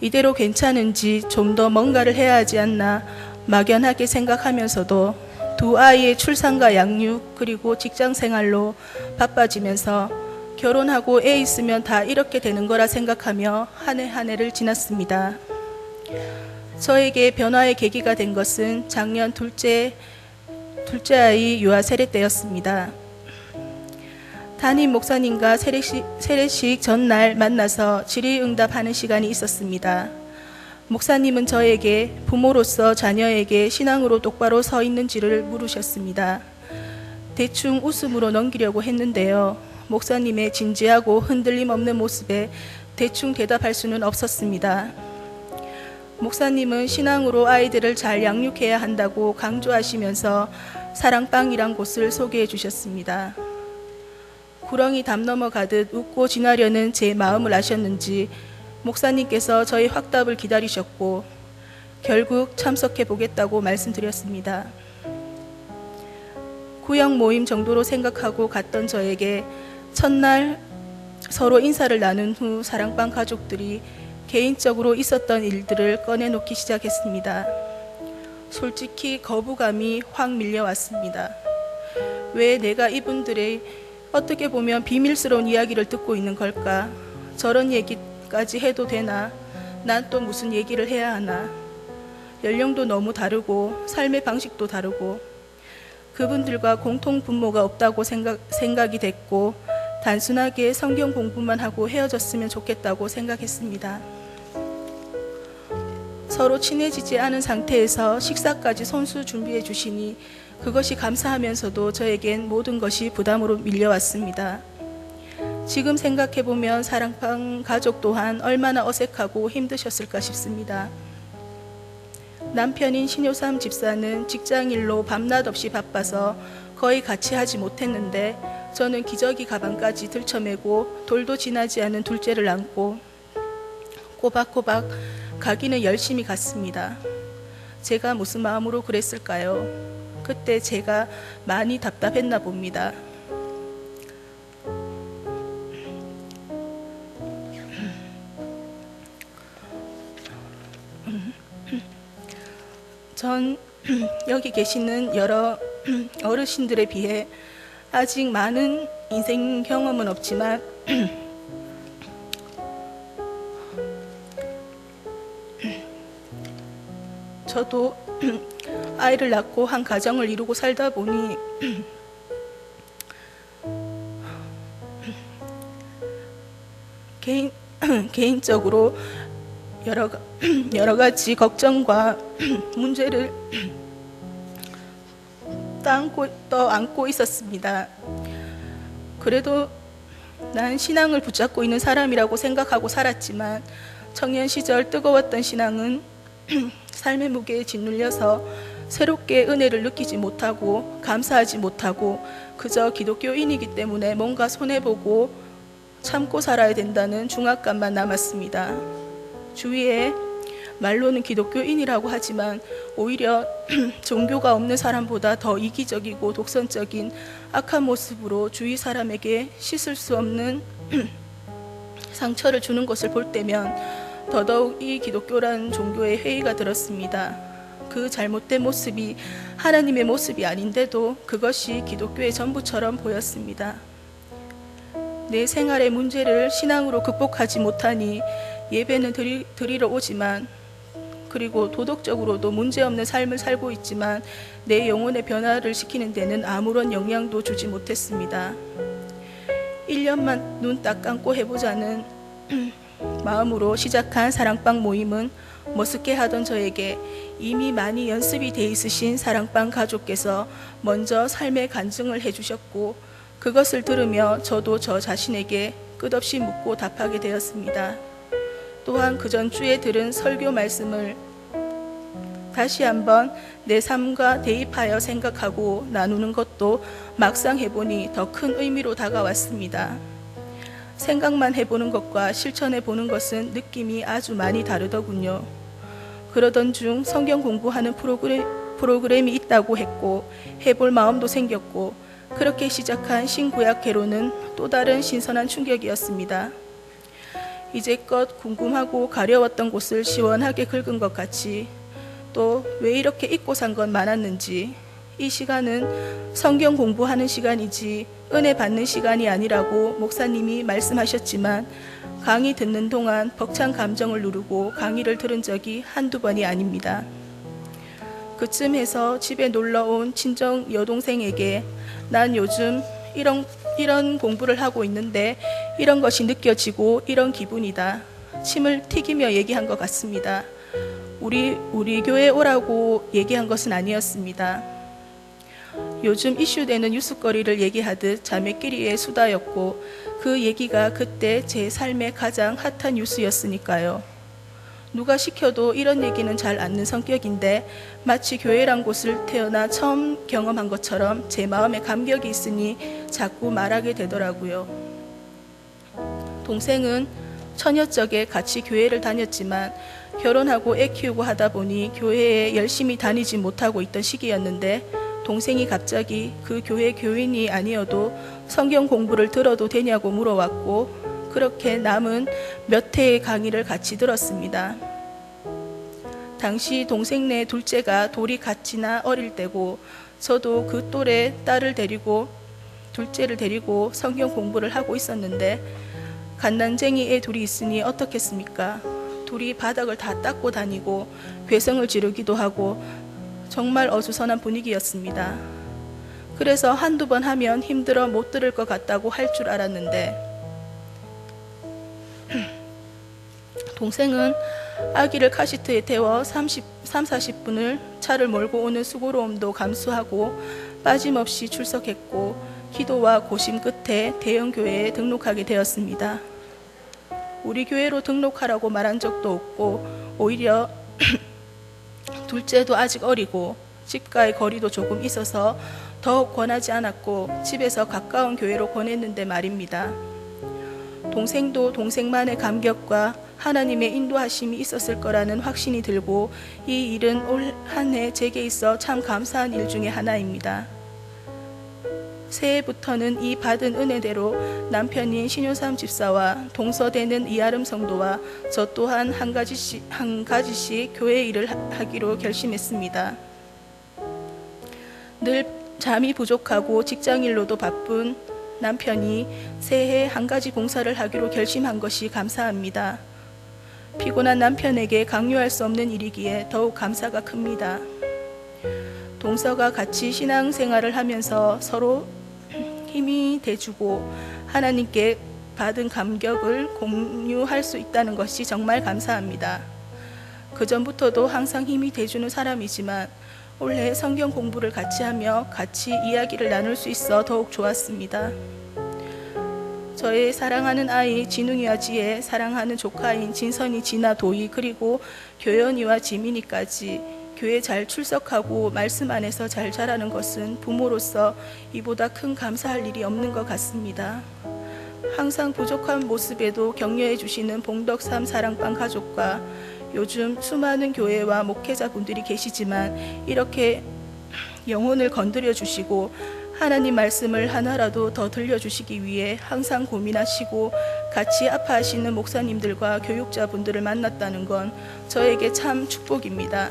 이대로 괜찮은지 좀 더 뭔가를 해야 하지 않나 막연하게 생각하면서도 두 아이의 출산과 양육 그리고 직장 생활로 바빠지면서 결혼하고 애 있으면 다 이렇게 되는 거라 생각하며 한 해 한 해를 지났습니다. 저에게 변화의 계기가 된 것은 작년 둘째 아이 유아 세례 때였습니다. 담임 목사님과 세례식 전날 만나서 질의응답하는 시간이 있었습니다. 목사님은 저에게 부모로서 자녀에게 신앙으로 똑바로 서 있는지를 물으셨습니다. 대충 웃음으로 넘기려고 했는데요. 목사님의 진지하고 흔들림 없는 모습에 대충 대답할 수는 없었습니다. 목사님은 신앙으로 아이들을 잘 양육해야 한다고 강조하시면서 사랑방이란 곳을 소개해 주셨습니다. 구렁이 담 넘어가듯 웃고 지나려는 제 마음을 아셨는지 목사님께서 저의 확답을 기다리셨고 결국 참석해 보겠다고 말씀드렸습니다. 구역 모임 정도로 생각하고 갔던 저에게 첫날 서로 인사를 나눈 후 사랑방 가족들이 개인적으로 있었던 일들을 꺼내놓기 시작했습니다. 솔직히 거부감이 확 밀려왔습니다. 왜 내가 이분들의 어떻게 보면 비밀스러운 이야기를 듣고 있는 걸까? 저런 얘기까지 해도 되나? 난 또 무슨 얘기를 해야 하나? 연령도 너무 다르고 삶의 방식도 다르고 그분들과 공통 분모가 없다고 생각이 됐고 단순하게 성경 공부만 하고 헤어졌으면 좋겠다고 생각했습니다. 서로 친해지지 않은 상태에서 식사까지 손수 준비해 주시니 그것이 감사하면서도 저에겐 모든 것이 부담으로 밀려왔습니다. 지금 생각해보면 사랑방 가족 또한 얼마나 어색하고 힘드셨을까 싶습니다. 남편인 신효삼 집사는 직장일로 밤낮 없이 바빠서 거의 같이 하지 못했는데 저는 기저귀 가방까지 들쳐매고 돌도 지나지 않은 둘째를 안고 꼬박꼬박 가기는 열심히 갔습니다. 제가 무슨 마음으로 그랬을까요? 그때 제가 많이 답답했나 봅니다. 전 여기 계시는 여러 어르신들에 비해 아직 많은 인생 경험은 없지만 저도 아이를 낳고 한 가정을 이루고 살다 보니 개인적으로 여러 가지 걱정과 문제를 떠안고 있었습니다. 그래도 난 신앙을 붙잡고 있는 사람이라고 생각하고 살았지만 청년 시절 뜨거웠던 신앙은 삶의 무게에 짓눌려서 새롭게 은혜를 느끼지 못하고 감사하지 못하고 그저 기독교인이기 때문에 뭔가 손해보고 참고 살아야 된다는 중압감만 남았습니다. 주위에 말로는 기독교인이라고 하지만 오히려 종교가 없는 사람보다 더 이기적이고 독선적인 악한 모습으로 주위 사람에게 씻을 수 없는 상처를 주는 것을 볼 때면 더더욱 이 기독교라는 종교에 회의가 들었습니다. 그 잘못된 모습이 하나님의 모습이 아닌데도 그것이 기독교의 전부처럼 보였습니다. 내 생활의 문제를 신앙으로 극복하지 못하니 예배는 드리러 오지만 그리고 도덕적으로도 문제없는 삶을 살고 있지만 내 영혼의 변화를 시키는 데는 아무런 영향도 주지 못했습니다. 1년만 눈 딱 감고 해보자는 마음으로 시작한 사랑방 모임은 머쓱해 하던 저에게 이미 많이 연습이 돼 있으신 사랑방 가족께서 먼저 삶의 간증을 해주셨고 그것을 들으며 저도 저 자신에게 끝없이 묻고 답하게 되었습니다. 또한 그 전주에 들은 설교 말씀을 다시 한번 내 삶과 대입하여 생각하고 나누는 것도 막상 해보니 더 큰 의미로 다가왔습니다. 생각만 해보는 것과 실천해보는 것은 느낌이 아주 많이 다르더군요. 그러던 중 성경 공부하는 프로그램이 있다고 했고 해볼 마음도 생겼고 그렇게 시작한 신구약 개론은 또 다른 신선한 충격이었습니다. 이제껏 궁금하고 가려웠던 곳을 시원하게 긁은 것 같이 또 왜 이렇게 잊고 산 건 많았는지 이 시간은 성경 공부하는 시간이지 은혜 받는 시간이 아니라고 목사님이 말씀하셨지만 강의 듣는 동안 벅찬 감정을 누르고 강의를 들은 적이 한두 번이 아닙니다. 그쯤 해서 집에 놀러온 친정 여동생에게 난 요즘 이런 공부를 하고 있는데 이런 것이 느껴지고 이런 기분이다. 침을 튀기며 얘기한 것 같습니다. 우리 교회 오라고 얘기한 것은 아니었습니다. 요즘 이슈되는 뉴스거리를 얘기하듯 자매끼리의 수다였고 그 얘기가 그때 제 삶의 가장 핫한 뉴스였으니까요. 누가 시켜도 이런 얘기는 잘 않는 성격인데 마치 교회란 곳을 태어나 처음 경험한 것처럼 제 마음에 감격이 있으니 자꾸 말하게 되더라고요. 동생은 처녀적에 같이 교회를 다녔지만 결혼하고 애 키우고 하다 보니 교회에 열심히 다니지 못하고 있던 시기였는데 동생이 갑자기 그 교회 교인이 아니어도 성경 공부를 들어도 되냐고 물어왔고 그렇게 남은 몇 회의 강의를 같이 들었습니다. 당시 동생네 둘째가 돌이 같이나 어릴 때고 저도 그 또래 딸을 데리고 둘째를 데리고 성경 공부를 하고 있었는데 갓난쟁이 애 둘이 있으니 어떻겠습니까? 둘이 바닥을 다 닦고 다니고 괴성을 지르기도 하고 정말 어수선한 분위기였습니다. 그래서 한두 번 하면 힘들어 못 들을 것 같다고 할 줄 알았는데 동생은 아기를 카시트에 태워 30-40분을 차를 몰고 오는 수고로움도 감수하고 빠짐없이 출석했고 기도와 고심 끝에 대형 교회에 등록하게 되었습니다. 우리 교회로 등록하라고 말한 적도 없고 오히려 둘째도 아직 어리고 집과의 거리도 조금 있어서 더욱 권하지 않았고 집에서 가까운 교회로 권했는데 말입니다. 동생도 동생만의 감격과 하나님의 인도하심이 있었을 거라는 확신이 들고 이 일은 올 한 해 제게 있어 참 감사한 일 중에 하나입니다. 새해부터는 이 받은 은혜대로 남편인 신효삼 집사와 동서되는 이아름 성도와 저 또한 한 가지씩 교회 일을 하기로 결심했습니다. 늘 잠이 부족하고 직장일로도 바쁜 남편이 새해 한 가지 봉사를 하기로 결심한 것이 감사합니다. 피곤한 남편에게 강요할 수 없는 일이기에 더욱 감사가 큽니다. 동서가 같이 신앙생활을 하면서 서로 힘이 돼주고 하나님께 받은 감격을 공유할 수 있다는 것이 정말 감사합니다. 그전부터도 항상 힘이 돼주는 사람이지만 올해 성경 공부를 같이 하며 같이 이야기를 나눌 수 있어 더욱 좋았습니다. 저의 사랑하는 아이 진웅이와 지혜, 사랑하는 조카인 진선이, 진아, 도희, 그리고 교연이와 지민이까지 교회 잘 출석하고 말씀 안에서 잘 자라는 것은 부모로서 이보다 큰 감사할 일이 없는 것 같습니다. 항상 부족한 모습에도 격려해 주시는 봉덕삼 사랑방 가족과 요즘 수많은 교회와 목회자분들이 계시지만 이렇게 영혼을 건드려 주시고 하나님 말씀을 하나라도 더 들려주시기 위해 항상 고민하시고 같이 아파하시는 목사님들과 교육자분들을 만났다는 건 저에게 참 축복입니다.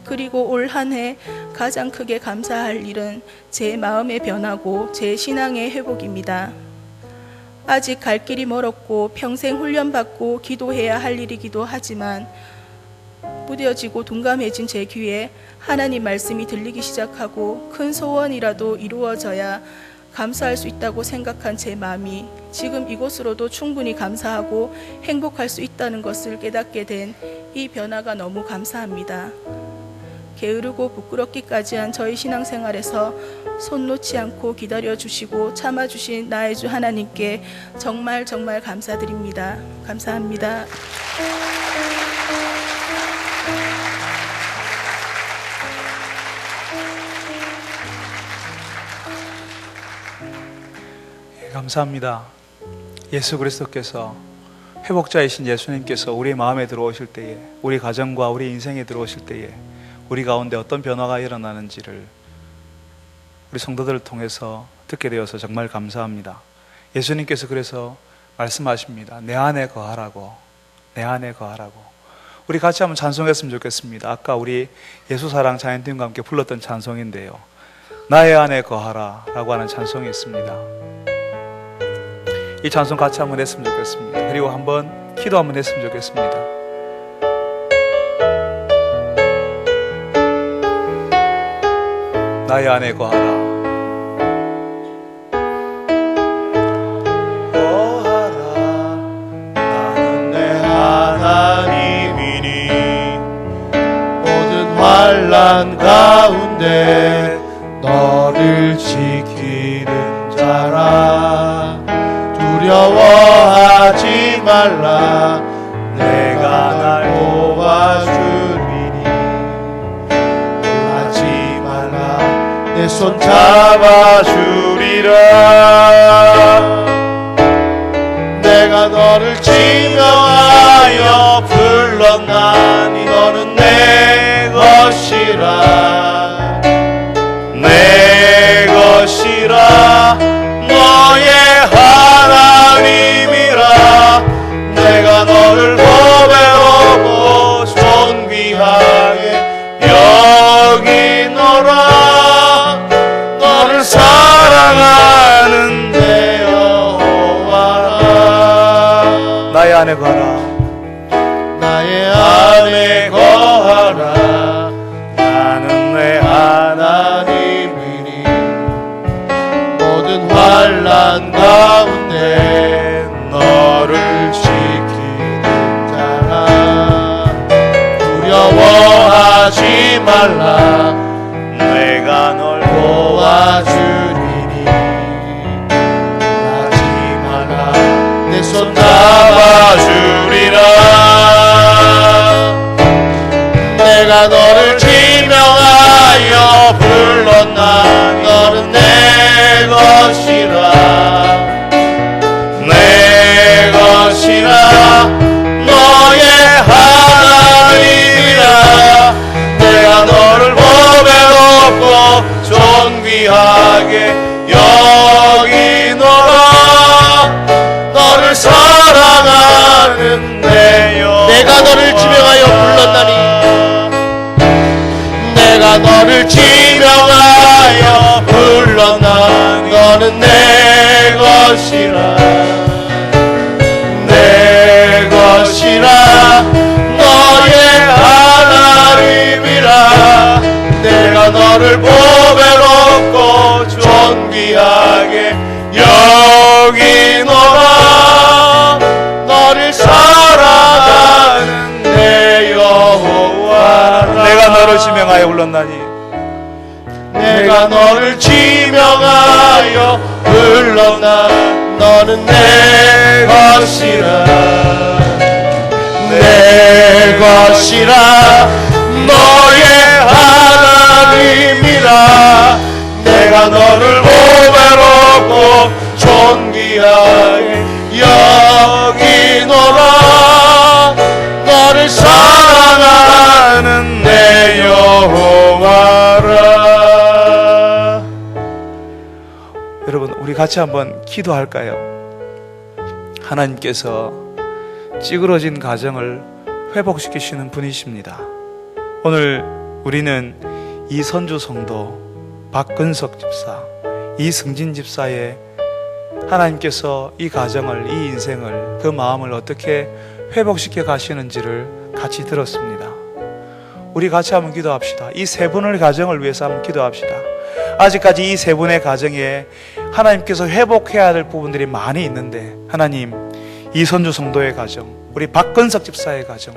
그리고 올 한 해 가장 크게 감사할 일은 제 마음의 변화고 제 신앙의 회복입니다. 아직 갈 길이 멀었고 평생 훈련받고 기도해야 할 일이기도 하지만 무뎌지고 둔감해진 제 귀에 하나님 말씀이 들리기 시작하고 큰 소원이라도 이루어져야 감사할 수 있다고 생각한 제 마음이 지금 이곳으로도 충분히 감사하고 행복할 수 있다는 것을 깨닫게 된 이 변화가 너무 감사합니다. 게으르고 부끄럽기까지 한 저희 신앙생활에서 손 놓지 않고 기다려주시고 참아주신 나의 주 하나님께 정말 감사드립니다. 감사합니다. 감사합니다. 예수 그리스도께서 회복자이신 예수님께서 우리 마음에 들어오실 때에, 우리 가정과 우리 인생에 들어오실 때에 우리 가운데 어떤 변화가 일어나는지를 우리 성도들을 통해서 듣게 되어서 정말 감사합니다. 예수님께서 그래서 말씀하십니다. 내 안에 거하라고, 내 안에 거하라고. 우리 같이 한번 찬송했으면 좋겠습니다. 아까 우리 예수사랑 자연팀과 함께 불렀던 찬송인데요, 나의 안에 거하라 라고 하는 찬송이 있습니다. 이 찬송 같이 한번 했으면 좋겠습니다. 그리고 한번 기도 한번 했으면 좋겠습니다. 나의 안에 거하라, 거하라. 나는 내 하나님이니 모든 환난 가운데 너를 지키는 자라. 두려워하지 말라, 내가 날 도와주리니. 놀라지 말라, 내 손 잡아주리라. 내가 너를 지명하여 불렀나니 너는 내 것이라, 내 것이라. 너의 하나님이라. 내가 너를 보배롭고 존귀하게 여기노라. 너를 사랑하는 내 여호와라. 나의 안에 거하라, 나의 안에 거하라. 나는 내 하나님이니 모든 환난 가운데 너를 지키는 자라. 두려워하지 말라, 내가 널 도와주리니. 놀라지 말라, 내 손 잡아주리라. 내가 너를 지명하여 불렀나. 너는 내 것이라, 내 것이라 내 것이라 너의 하나님이라 내가 너를 보배롭고 존귀하게 여기노라 너를 사랑하는 내 여호와라 내가 너를 지명하여 불렀나니 내가 너를 지명하여 불렀나 너는 내 것이라 내 것이라 너의 하나님이라 내가 너를 보배롭고 존귀하게 여기노라 너를 사랑하는 내 여호와라. 여러분, 우리 같이 한번 기도할까요? 하나님께서 찌그러진 가정을 회복시키시는 분이십니다. 오늘 우리는 이선주 성도, 박근석 집사, 이승진 집사의 하나님께서 이 가정을, 이 인생을, 그 마음을 어떻게 회복시켜 가시는지를 같이 들었습니다. 우리 같이 한번 기도합시다. 이 세 분의 가정을 위해서 한번 기도합시다. 아직까지 이 세 분의 가정에 하나님께서 회복해야 될 부분들이 많이 있는데, 하나님, 이선주 성도의 가정, 우리 박근석 집사의 가정,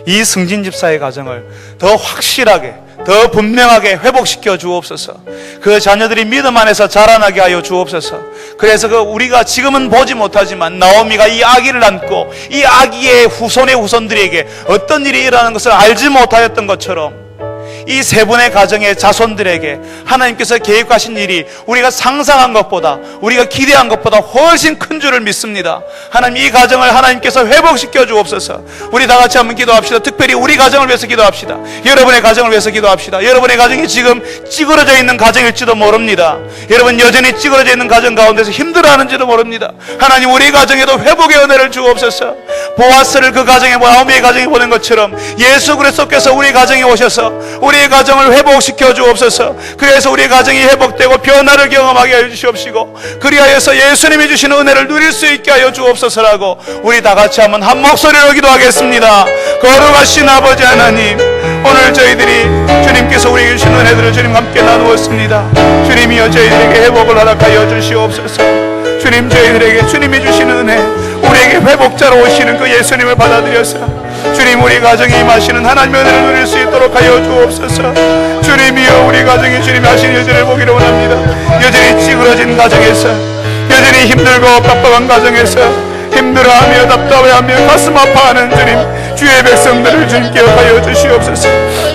이승진 집사의 가정을 더 확실하게, 더 분명하게 회복시켜 주옵소서. 그 자녀들이 믿음 안에서 자라나게 하여 주옵소서. 그래서 우리가 지금은 보지 못하지만 나오미가 이 아기를 안고 이 아기의 후손의 후손들에게 어떤 일이 일어나는 것을 알지 못하였던 것처럼 이 세 분의 가정의 자손들에게 하나님께서 계획하신 일이 우리가 상상한 것보다, 우리가 기대한 것보다 훨씬 큰 줄을 믿습니다. 하나님, 이 가정을 하나님께서 회복시켜 주옵소서. 우리 다 같이 한번 기도합시다. 특별히 우리 가정을 위해서 기도합시다. 여러분의 가정을 위해서 기도합시다. 여러분의 가정이 지금 찌그러져 있는 가정일지도 모릅니다. 여러분 여전히 찌그러져 있는 가정 가운데서 힘들어하는지도 모릅니다. 하나님, 우리 가정에도 회복의 은혜를 주옵소서. 보아스를 그 가정에, 나오미의 가정에 보낸 것처럼 예수 그리스도께서 우리 가정에 오셔서 우리의 가정을 회복시켜 주옵소서. 그래서 우리 가정이 회복되고 변화를 경험하게 하여 주시옵시고, 그리하여서 예수님이 주시는 은혜를 누릴 수 있게 하여 주옵소서라고 우리 다 같이 한번 한 목소리로 기도하겠습니다. 거룩하신 아버지 하나님, 오늘 저희들이 주님께서 우리에게 주신 은혜들을 주님과 함께 나누었습니다. 주님이여 저희들에게 회복을 허락하여 주시옵소서. 주님, 저희들에게 주님이 주시는 은혜, 우리에게 회복자로 오시는 그 예수님을 받아들여서 주님, 우리 가정에 임하시는 하나님의 은혜를 누릴 수 있도록 하여 주옵소서. 주님이여, 우리 가정에 주님이 하시는 여전을 보기를 원합니다. 여전히 찌그러진 가정에서, 여전히 힘들고 빡빡한 가정에서 힘들어하며 답답해하며 가슴 아파하는 주님, 주의 백성들을 주님 기억하여 주시옵소서.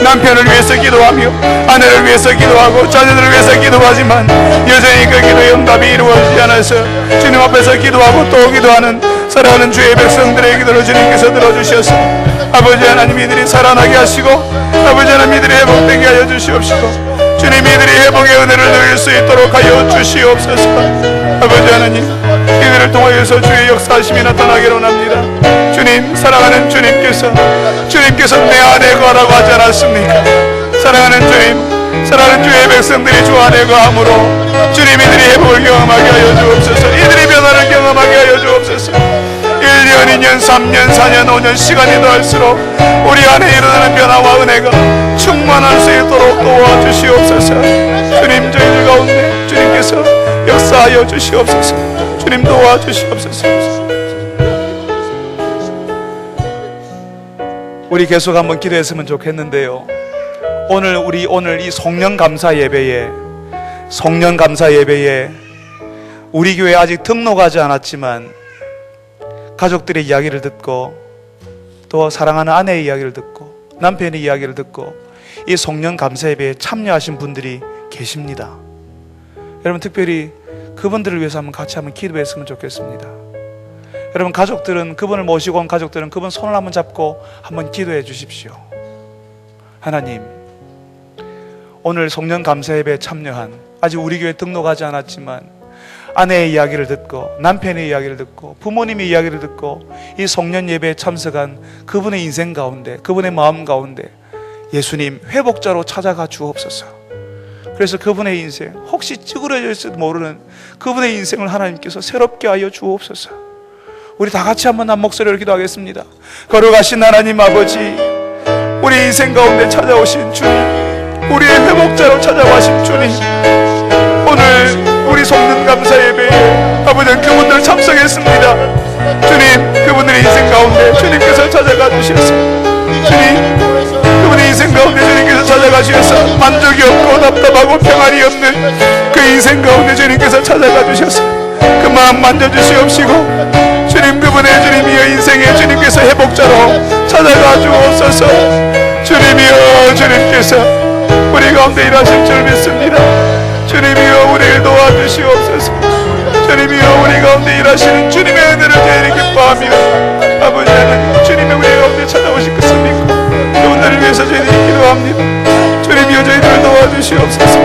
남편을 위해서 기도하며 아내를 위해서 기도하고 자녀들을 위해서 기도하지만 여전히 그 기도의 응답이 이루어지지 않아서 주님 앞에서 기도하고 또 기도하는 사랑하는 주의 백성들의 기도를 주님께서 들어주셔서 아버지 하나님, 이들이 살아나게 하시고 아버지 하나님, 이들이 회복되게 하여 주시옵시고 주님, 이들이 회복의 은혜를 누릴 수 있도록 하여 주시옵소서. 아버지 하나님, 이들을 통하여서 주의 역사하심이 나타나기를 원합니다. 주님, 사랑하는 주님께서 내 안에 거하라고 하지 않았습니까? 사랑하는 주님, 사랑하는 주의 백성들이 주 안에 거함으로 주님, 이들이 회복을 경험하게 하여 주옵소서. 이들이 변화를 경험하게 하여 주옵소서. 1년, 2년, 3년, 4년, 5년 시간이 더할수록 우리 안에 일어나는 변화와 은혜가 충만할 수 있도록 도와주시옵소서. 주님, 저희들 가운데 주님께서 역사하여 주시옵소서. 주님, 도와주시옵소서. 우리 계속 한번 기도했으면 좋겠는데요, 오늘 이 송년 감사 예배에 우리 교회 아직 등록하지 않았지만 가족들의 이야기를 듣고 또 사랑하는 아내의 이야기를 듣고 남편의 이야기를 듣고 이 송년 감사 예배에 참여하신 분들이 계십니다. 여러분, 특별히 그분들을 위해서 같이 한번 기도했으면 좋겠습니다. 여러분, 가족들은, 그분을 모시고 온 가족들은 그분 손을 한번 잡고 한번 기도해 주십시오. 하나님, 오늘 송년 감사 예배에 참여한, 아직 우리 교회 등록하지 않았지만 아내의 이야기를 듣고 남편의 이야기를 듣고 부모님의 이야기를 듣고 이 송년 예배에 참석한 그분의 인생 가운데, 그분의 마음 가운데 예수님, 회복자로 찾아가 주옵소서. 그래서 그분의 인생, 혹시 찌그러질지도 모르는 그분의 인생을 하나님께서 새롭게 하여 주옵소서. 우리 다 같이 한번 한 목소리를 기도하겠습니다. 거룩하신 하나님 아버지, 우리 인생 가운데 찾아오신 주님, 우리의 회복자로 찾아와신 주님, 오늘 우리 속는 감사 예배에 아버지 그분들 참석했습니다. 주님, 그분들의 인생 가운데 주님께서 찾아가 주셔서, 주님, 그분의 인생 가운데 주님께서 찾아가 주셔서 만족이 없고 답답하고 평안이 없는 그 인생 가운데 주님께서 찾아가 주셔서 그 마음 만져주시옵시고, 주님, 그분의 주님이여 인생에 주님께서 회복자로 찾아가 주옵소서. 주님이여, 주님께서 우리 가운데 일하실 줄 믿습니다. 주님이여, 우리를 도와주시옵소서. 주님이여, 우리 가운데 일하시는 주님의 은혜를 저희를 기뻐하며 아버지 하나님, 주님의 우리 가운데 찾아오실 것을 믿고 그분들을 위해서 저희들이 기도합니다. 주님이여, 저희들을 도와주시옵소서.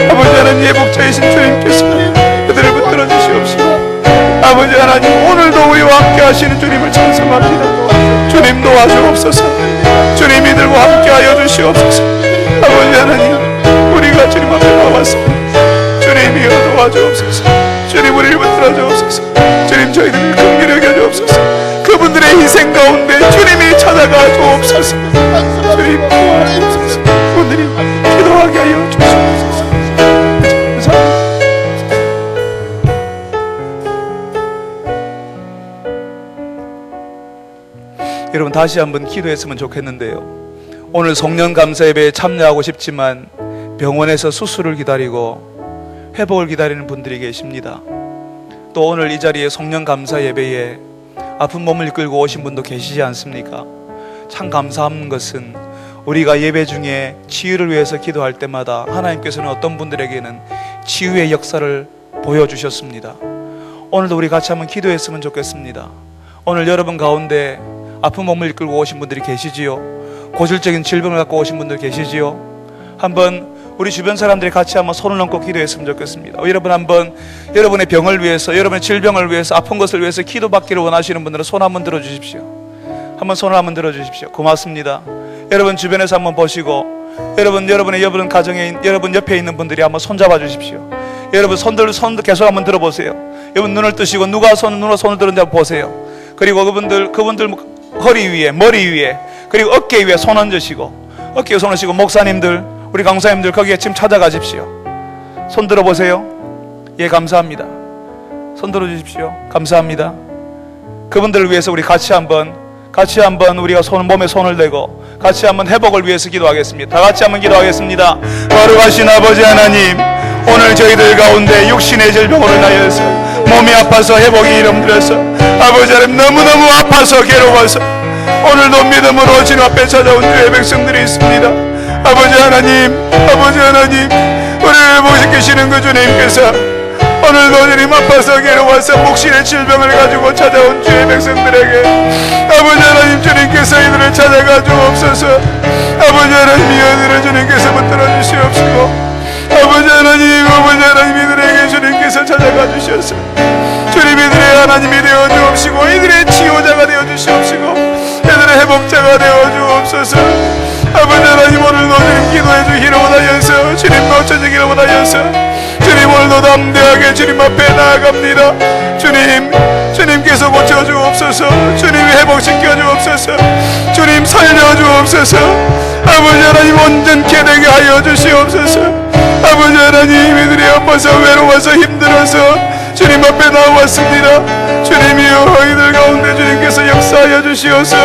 아버지 하나님, 회복자이신 주님께서 그들을 붙들어 주시옵시고, 아버지 하나님, 오늘도 우리와 함께 하시는 주님을 찬송합니다. 주님 도와주옵소서. 주님 이들과 함께 하여 주시옵소서. 아버지 하나님, 우리가 주님 앞에 나왔습니다. 주님이여 도와주옵소서. 주님 우리를 붙들어 주옵소서. 주님 저희들을 긍휼히 여겨 주옵소서. 그분들의 인생 가운데 주님이 찾아가 주옵소서. 주님 도와주옵소서. 오늘이 기도하게 하여 주시옵소서. 감사합니다. 여러분, 다시 한번 기도했으면 좋겠는데요, 오늘 송년 감사 예배에 참여하고 싶지만 병원에서 수술을 기다리고 회복을 기다리는 분들이 계십니다. 또 오늘 이 자리에 송년 감사 예배에 아픈 몸을 이끌고 오신 분도 계시지 않습니까? 참 감사한 것은 우리가 예배 중에 치유를 위해서 기도할 때마다 하나님께서는 어떤 분들에게는 치유의 역사를 보여주셨습니다. 오늘도 우리 같이 한번 기도했으면 좋겠습니다. 오늘 여러분 가운데 아픈 몸을 이끌고 오신 분들이 계시지요? 고질적인 질병을 갖고 오신 분들 계시지요? 한번 우리 주변 사람들이 같이 한번 손을 얹고 기도했으면 좋겠습니다. 여러분 한번 여러분의 병을 위해서, 여러분의 질병을 위해서, 아픈 것을 위해서 기도받기를 원하시는 분들은 손 한번 들어주십시오. 한번 손을 한번 들어주십시오. 고맙습니다. 여러분 주변에서 한번 보시고, 여러분 가정에, 여러분 옆에 있는 분들이 한번 손 잡아 주십시오. 여러분 손 계속 한번 들어보세요. 여러분 눈을 뜨시고 누가 손을 들었는지 한번 보세요. 그리고 그분들 허리 위에, 머리 위에, 그리고 어깨 위에 손 얹으시고, 어깨에 손 얹으시고, 목사님들, 우리 강사님들 거기에 지금 찾아가십시오. 손 들어보세요. 예, 감사합니다. 손 들어주십시오. 감사합니다. 그분들을 위해서 우리 같이 한번 우리가 몸에 손을 대고 같이 한번 회복을 위해서 기도하겠습니다. 다 같이 한번 기도하겠습니다. 거룩하신 아버지 하나님, 오늘 저희들 가운데 육신의 질병으로 인하여서 몸이 아파서 회복이 이름들어서 아버지 하나님 너무너무 아파서 괴로워서 오늘도 믿음으로 주님 앞에 찾아온 주의 백성들이 있습니다. 아버지 하나님, 우리를 보시키시는 그 주님께서 오늘도 주님 아파서 괴로워서 묵신의 질병을 가지고 찾아온 주의 백성들에게 아버지 하나님, 주님께서 이들을 찾아가 주옵소서. 아버지 하나님, 이들을 주님께서 붙들어 주시옵시고, 아버지 하나님, 이들에게 주님께서 찾아가 주셔서 주님 이들의 하나님이 되어 주옵시고, 이들의 치유자가 되어 주시옵시고, 이들의 회복자가 되어 주옵소서. 아버지 하나님, 오늘도 주님 기도해 주기를 원하여서, 주님 놓쳐지기를 원하여서 주님 오늘도 담대하게 주님 앞에 나아갑니다. 주님께서 고쳐주옵소서. 주님 회복시켜 주옵소서. 주님 살려 주옵소서. 아버지 하나님, 온전케 되게 하여 주시옵소서. 아버지 하나님, 이들이 아파서 외로워서 힘들어서 주님 앞에 나왔습니다. 주님이여, 이들 가운데 주님께서 역사하여 주시어서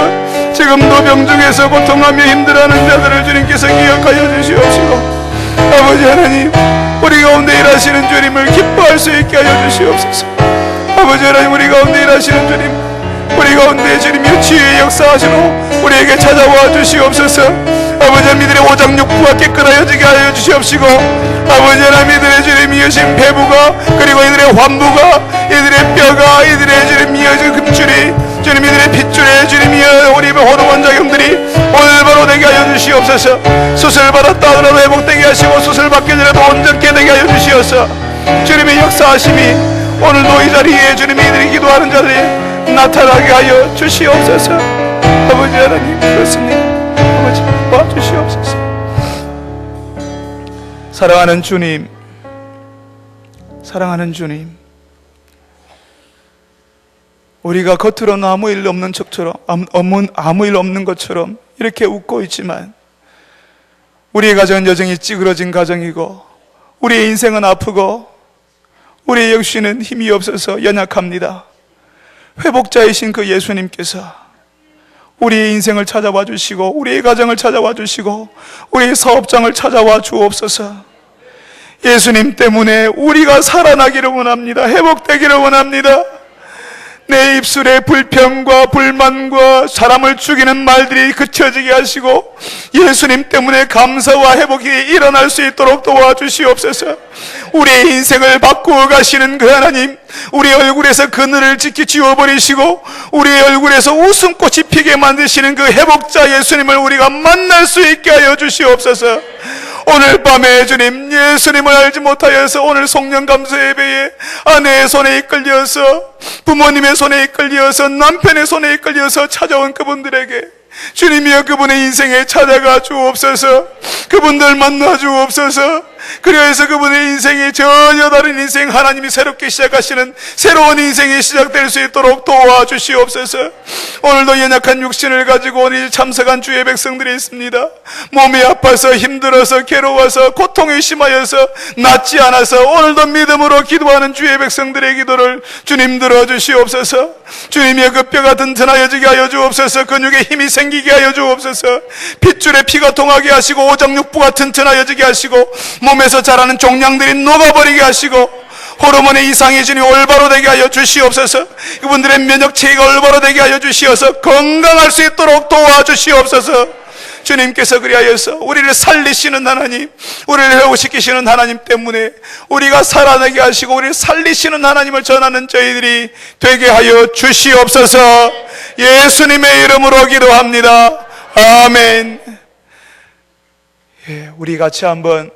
지금도 병중에서 고통하며 힘들어하는 자들을 주님께서 기억하여 주시옵시고, 아버지 하나님, 우리 가운데 일하시는 주님을 기뻐할 수 있게 하여 주시옵소서. 아버지 하나님, 우리 가운데 일하시는 주님, 우리 가운데 주님이 치유의 역사하시고 우리에게 찾아와 주시옵소서. 아버지 하나님, 이들의 오장육부가 깨끗하여지게 하여 주시옵시고, 아버지 하나님, 이들의 주님 이으신 배부가, 그리고 이들의 환부가, 이들의 뼈가, 이들의 주님 이어진 금줄이, 주님 이들의 핏줄에 주님 이어 우리 호르몬 작용들이 오늘 바로 되게 하여 주시옵소서. 수술 받았다 하더라도 회복되게 하시고, 수술 받기 전에도 온전케 되게 하여 주시옵소서. 주님의 역사하심이 오늘도 이 자리에 주님이 이들이 기도하는 자들이 나타나게 하여 주시옵소서. 아버지 하나님, 그렇습니다. 아버지 도와주시옵소서. 사랑하는 주님, 사랑하는 주님, 우리가 겉으로는 아무 일 없는 척처럼, 아무 일 없는 것처럼 이렇게 웃고 있지만 우리의 가정은 여전히 찌그러진 가정이고 우리의 인생은 아프고 우리의 역시는 힘이 없어서 연약합니다. 회복자이신 그 예수님께서 우리의 인생을 찾아와 주시고 우리의 가정을 찾아와 주시고 우리의 사업장을 찾아와 주옵소서. 예수님 때문에 우리가 살아나기를 원합니다. 회복되기를 원합니다. 내 입술에 불평과 불만과 사람을 죽이는 말들이 그쳐지게 하시고 예수님 때문에 감사와 회복이 일어날 수 있도록 도와주시옵소서. 우리의 인생을 바꾸어 가시는 그 하나님, 우리 얼굴에서 그늘을 지키 지워버리시고 우리의 얼굴에서 웃음꽃이 피게 만드시는 그 회복자 예수님을 우리가 만날 수 있게 하여 주시옵소서. 오늘 밤에 주님, 예수님을 알지 못하여서 오늘 송년감사 예배에 아내의 손에 이끌려서, 부모님의 손에 이끌려서, 남편의 손에 이끌려서 찾아온 그분들에게 주님이여 그분의 인생에 찾아가 주옵소서. 그분들 만나 주옵소서. 그래서 그분의 인생이 전혀 다른 인생, 하나님이 새롭게 시작하시는 새로운 인생이 시작될 수 있도록 도와주시옵소서. 오늘도 연약한 육신을 가지고 오늘 참석한 주의 백성들이 있습니다. 몸이 아파서 힘들어서 괴로워서 고통이 심하여서 낫지 않아서 오늘도 믿음으로 기도하는 주의 백성들의 기도를 주님 들어주시옵소서. 주님의 그 뼈가 튼튼하여지게 하여 주옵소서. 근육에 힘이 생기게 하여 주옵소서. 핏줄에 피가 통하게 하시고 오장육부가 튼튼하여지게 하시고 몸에서 자라는 종양들이 녹아버리게 하시고 호르몬의 이상이 주님 올바로 되게 하여 주시옵소서. 그분들의 면역체계가 올바로 되게 하여 주시어서 건강할 수 있도록 도와주시옵소서. 주님께서 그리하여서 우리를 살리시는 하나님, 우리를 회복시키시는 하나님 때문에 우리가 살아나게 하시고 우리를 살리시는 하나님을 전하는 저희들이 되게 하여 주시옵소서. 예수님의 이름으로 기도합니다. 아멘. 우리 같이 한번